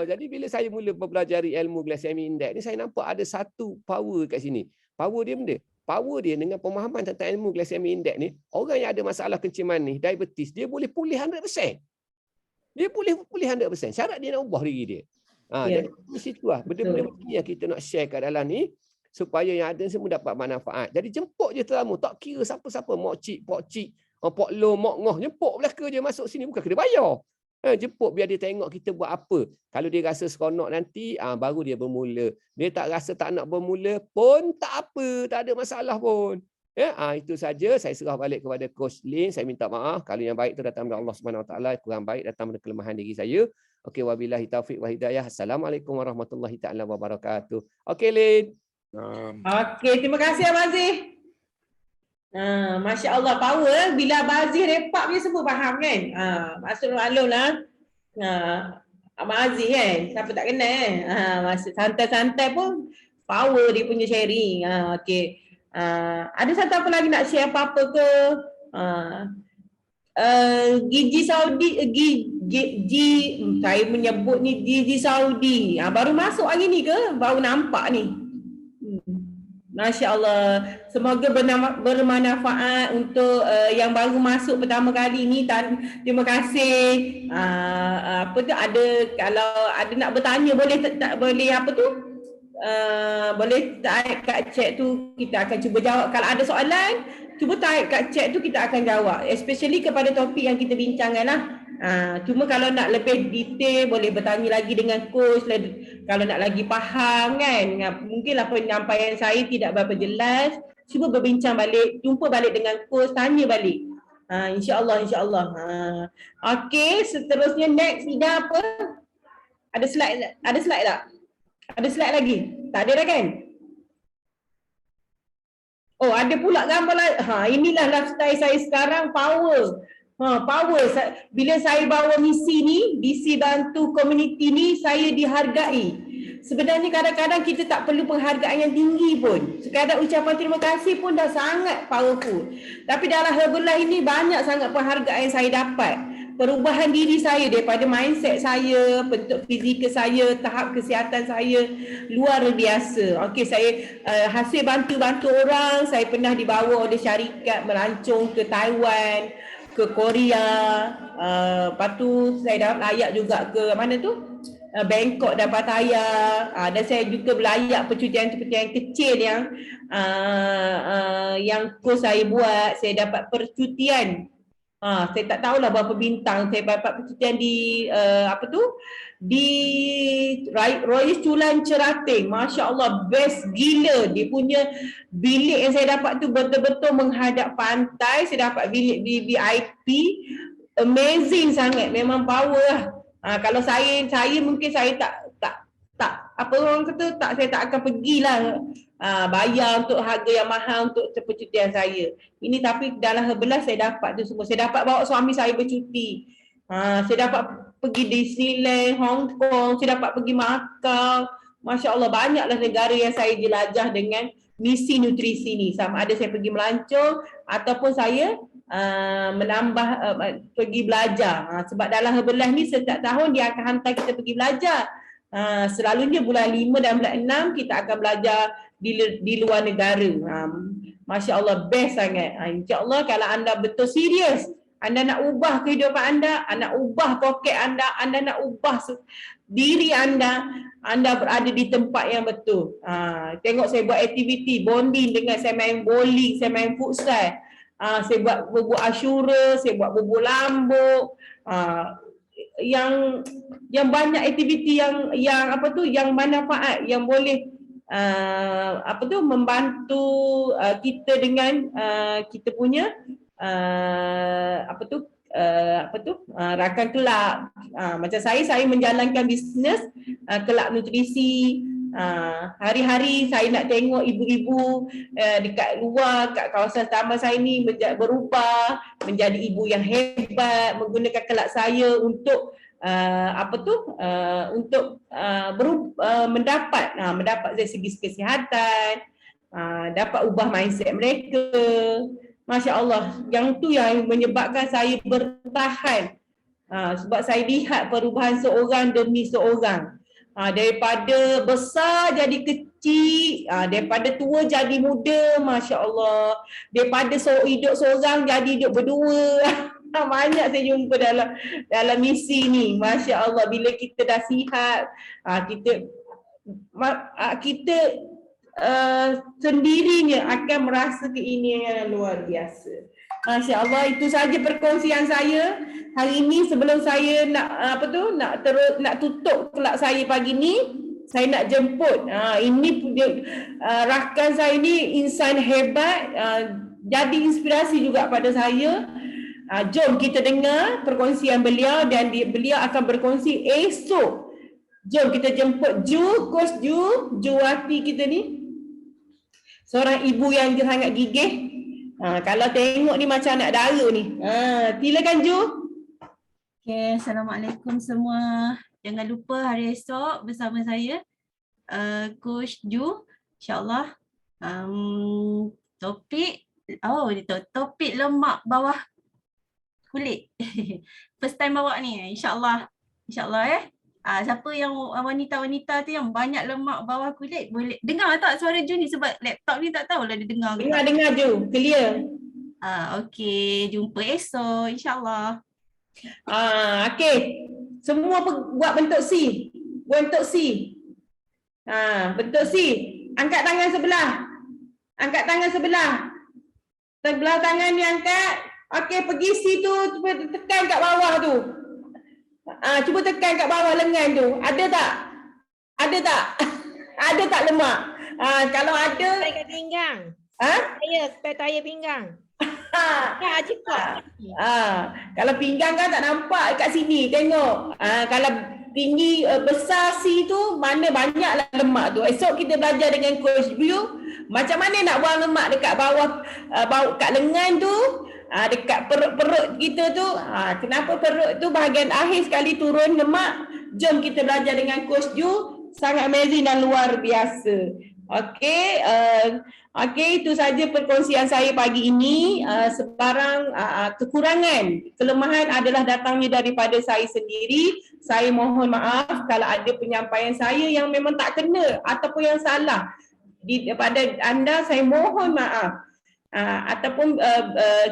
Jadi bila saya mula mempelajari ilmu glycemic index ni, saya nampak ada satu power kat sini. Power dia benda. Power dia dengan pemahaman tentang ilmu glycemic index ni, orang yang ada masalah kenciman ni, diabetes, dia boleh pulih 100%. Dia boleh pulih 100%. Syarat dia nak ubah diri dia. Jadi di situ lah. Benda-benda yang kita nak share kat dalam ni, supaya yang ada semua dapat manfaat. Jadi jemput je tetamu. Tak kira siapa-siapa. Mak cik, pak cik, pak long, mak ngoh. Jemput belaka je masuk sini. Bukan kena bayar. Jemput biar dia tengok kita buat apa. Kalau dia rasa seronok nanti, baru dia bermula. Dia tak rasa tak nak bermula pun tak apa, tak ada masalah pun. Ya, itu saja. Saya serah balik kepada Coach Lin. Saya minta maaf kalau yang baik itu datang dari Allah Subhanahu Wa Taala, kurang baik datang dari kelemahan diri saya. Okey, wabillahi taufik wa hidayah. Assalamualaikum warahmatullahi taala wabarakatuh. Okey, Lin. Okey, terima kasih Abang Aziz. Masya Allah, power. Bila Abang Aziz repak dia semua faham kan? Maksud maklum lah. Abang Aziz kan, siapa tak kenal masa santai-santai pun power dia punya sharing. Okey. Ada satu apa lagi nak share apa-apa ke? Gigi Saudi, saya menyebut ni Gigi Saudi. Baru masuk hari ni ke? Baru nampak ni. Masya Allah, semoga bermanfaat untuk yang baru masuk pertama kali ni. Terima kasih. Apa tu, ada kalau ada nak bertanya boleh tak boleh apa tu? Boleh type kat chat tu, kita akan cuba jawab. Kalau ada soalan, cuba type kat chat tu, kita akan jawab. Especially kepada topik yang kita bincangkan lah. Cuma kalau nak lebih detail boleh bertanya lagi dengan coach kalau nak lagi faham kan. Mungkinlah penyampaian saya tidak berapa jelas, cuba berbincang balik, jumpa balik dengan coach, tanya balik. InsyaAllah. Okey, seterusnya next Ida apa? Ada slide tak? Ada slide lagi? Tak ada dah kan? Oh, ada pula gambar lagi. Inilah lifestyle saya sekarang, power. Power. Bila saya bawa misi ni, misi bantu komuniti ni, saya dihargai. Sebenarnya kadang-kadang kita tak perlu penghargaan yang tinggi pun. Sekadar ucapan terima kasih pun dah sangat powerful. Tapi dalam Herbalife ini banyak sangat penghargaan yang saya dapat. Perubahan diri saya daripada mindset saya, bentuk fizikal saya, tahap kesihatan saya luar biasa. Okey, saya hasil bantu-bantu orang, saya pernah dibawa oleh syarikat melancong ke Taiwan, ke Korea, lepas tu saya dah layak juga ke mana tu? Bangkok dan Pattaya, dan saya juga berlayak percutian-percutian kecil yang coach saya buat. Saya dapat percutian, saya tak tahulah berapa bintang. Saya dapat percutian di di Royal Culan Cerating. Masya Allah, best gila. Dia punya bilik yang saya dapat tu betul-betul menghadap pantai. Saya dapat bilik VIP, amazing sangat, memang power lah. Kalau saya mungkin saya tak apa orang kata, saya tak akan pergilah bayar untuk harga yang mahal untuk percutian saya. Ini tapi dalam Herbalife saya dapat tu semua. Saya dapat bawa suami saya bercuti. Saya dapat pergi Disneyland, Hong Kong, saya dapat pergi Macau. Masya Allah, banyaklah negara yang saya jelajah dengan misi nutrisi ni. Sama ada saya pergi melancong ataupun saya menambah pergi belajar. Sebab dalam Herbalife ni setiap tahun dia akan hantar kita pergi belajar. Selalunya bulan 5 dan bulan 6 kita akan belajar di luar negara. Masya Allah, best sangat. InsyaAllah kalau anda betul serius, anda nak ubah kehidupan anda nak ubah poket anda nak ubah diri anda berada di tempat yang betul. Tengok saya buat aktiviti bonding dengan, saya main bowling, saya main futsal, saya buat bubur asyura, saya buat bubur lambuk, yang banyak aktiviti yang manfaat, yang boleh membantu kita dengan kita punya rakan kelab. Macam saya menjalankan bisnes kelab nutrisi. Hari-hari saya nak tengok ibu-ibu dekat luar, kat kawasan taman saya ni berubah menjadi ibu yang hebat, menggunakan kelab saya untuk mendapat dari segi kesihatan, dapat ubah mindset mereka. Masya Allah, yang tu yang menyebabkan saya bertahan, sebab saya lihat perubahan seorang demi seorang. Daripada besar jadi kecil, daripada tua jadi muda, Masya Allah. Daripada hidup seorang jadi hidup berdua. Banyak saya jumpa dalam misi ni. Masya Allah, bila kita dah sihat, kita sendirinya akan merasa keinginan yang luar biasa. Masya Allah, itu saja perkongsian saya hari ini. Sebelum saya nak tutup kelab saya pagi ni, saya nak jemput. Ini rakan saya ni insan hebat, jadi inspirasi juga pada saya. Jom kita dengar perkongsian beliau dan beliau akan berkongsi esok. Jom kita jemput Coach Juwati kita ni. Seorang ibu yang sangat gigih. Kalau tengok ni macam anak dara ni. Silakan Ju. Okay, Assalamualaikum semua. Jangan lupa hari esok bersama saya, Coach Ju, insyaAllah. Topik lemak bawah kulit. First time bawa ni, insyaAllah. InsyaAllah siapa yang wanita-wanita tu yang banyak lemak bawah kulit, boleh dengar tak suara Ju ni? Sebab laptop ni tak tahulah dia dengar ke tak. Dengar Ju, clear. Okey, jumpa esok insyaAllah. Okey. Semua buat bentuk C. Bentuk C. Bentuk C. Angkat tangan sebelah. Angkat tangan sebelah. Sebelah tangan ni angkat. Okey, pergi C tu, cuba tekan kat bawah tu. Cuba tekan kat bawah lengan tu. Ada tak? Ada tak? Ada tak lemak? Kalau ada, Sampai kat pinggang. Sampai tayar pinggang. Kalau pinggang kan tak nampak kat sini. Tengok. Kalau tinggi besar C tu, mana banyaklah lemak tu. Esok kita belajar dengan Coach View macam mana nak buang lemak dekat bawah, kat lengan tu, dekat perut kita tu. Kenapa perut tu bahagian akhir sekali turun lemak? Jom kita belajar dengan Coach Ju. Sangat amazing dan luar biasa. Okey, itu saja perkongsian saya pagi ini. Sebarang kekurangan, kelemahan adalah datangnya daripada saya sendiri. Saya mohon maaf kalau ada penyampaian saya yang memang tak kena ataupun yang salah pada anda. Saya mohon maaf. Ataupun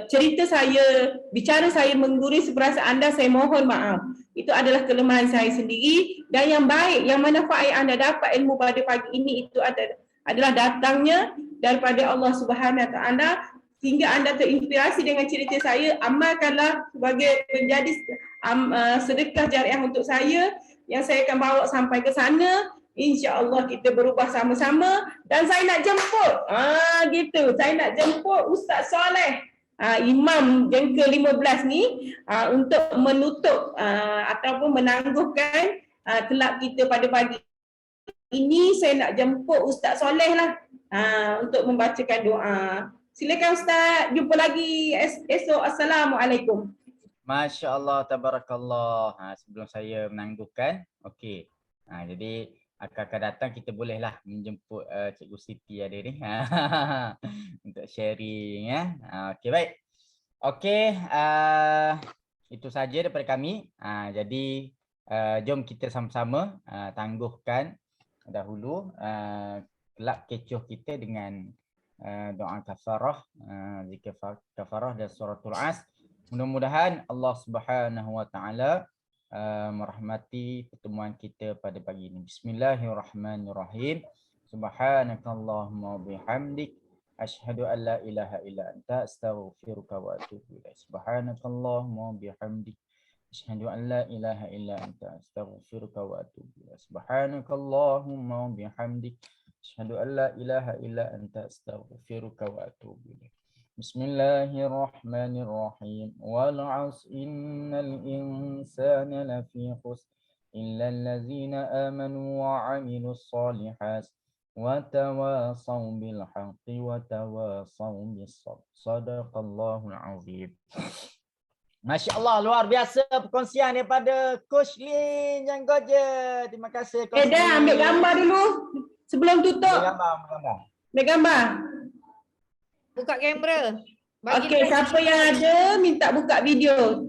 cerita saya, bicara saya mengguris perasaan anda, saya mohon maaf. Itu adalah kelemahan saya sendiri. Dan yang baik, yang manfaat yang anda dapat ilmu pada pagi ini, itu adalah datangnya daripada Allah Subhanahu Wa Taala, sehingga anda terinspirasi dengan cerita saya. Amalkanlah sebagai menjadi sedekah jariah untuk saya yang saya akan bawa sampai ke sana. InsyaAllah kita berubah sama-sama. Dan saya nak jemput, gitu. Saya nak jemput Ustaz Soleh, Imam yang ke-15 ni, untuk menutup ataupun menangguhkan kelab kita pada pagi ini. Saya nak jemput Ustaz Soleh lah untuk membacakan doa. Silakan Ustaz, jumpa lagi esok. Assalamualaikum. Masya Allah, tabarakallah. Sebelum saya menangguhkan, okey. Jadi akan datang kita bolehlah menjemput Cikgu Siti ada ni untuk sharing ya. Okey, baik. Okey, itu saja daripada kami. Jadi jom kita sama-sama tangguhkan dahulu kelab kecoh kita dengan doa kafarah, zikir kafarah dan suratul As. Mudah-mudahan Allah Subhanahu Wa Taala merahmati pertemuan kita pada pagi ini. Bismillahirrahmanirrahim. Subhanakallahumma bihamdik asyhadu an la ilaha illa anta astaghfiruka wa atubu ilaik. Subhanakallahumma bihamdik asyhadu an la ilaha illa anta astaghfiruka wa atubu ilaik. Subhanakallahumma bihamdik asyhadu an la ilaha illa anta astaghfiruka wa atubu ilaik. Bismillahirrahmanirrahim. Wal 'asr innal insana lafi khusr illa allazina amanu wa 'amilus shalihat wa tawasaw bil haqqi wa tawasaw bis sabr. Shadaqallahul 'azim. Masya-Allah, luar biasa perkongsian daripada Coach Lin yang Goje. Terima kasih Coach. Dah ambil gambar dulu sebelum tutup. Ambil gambar. Buka kamera. Okey, siapa yang ada minta buka video.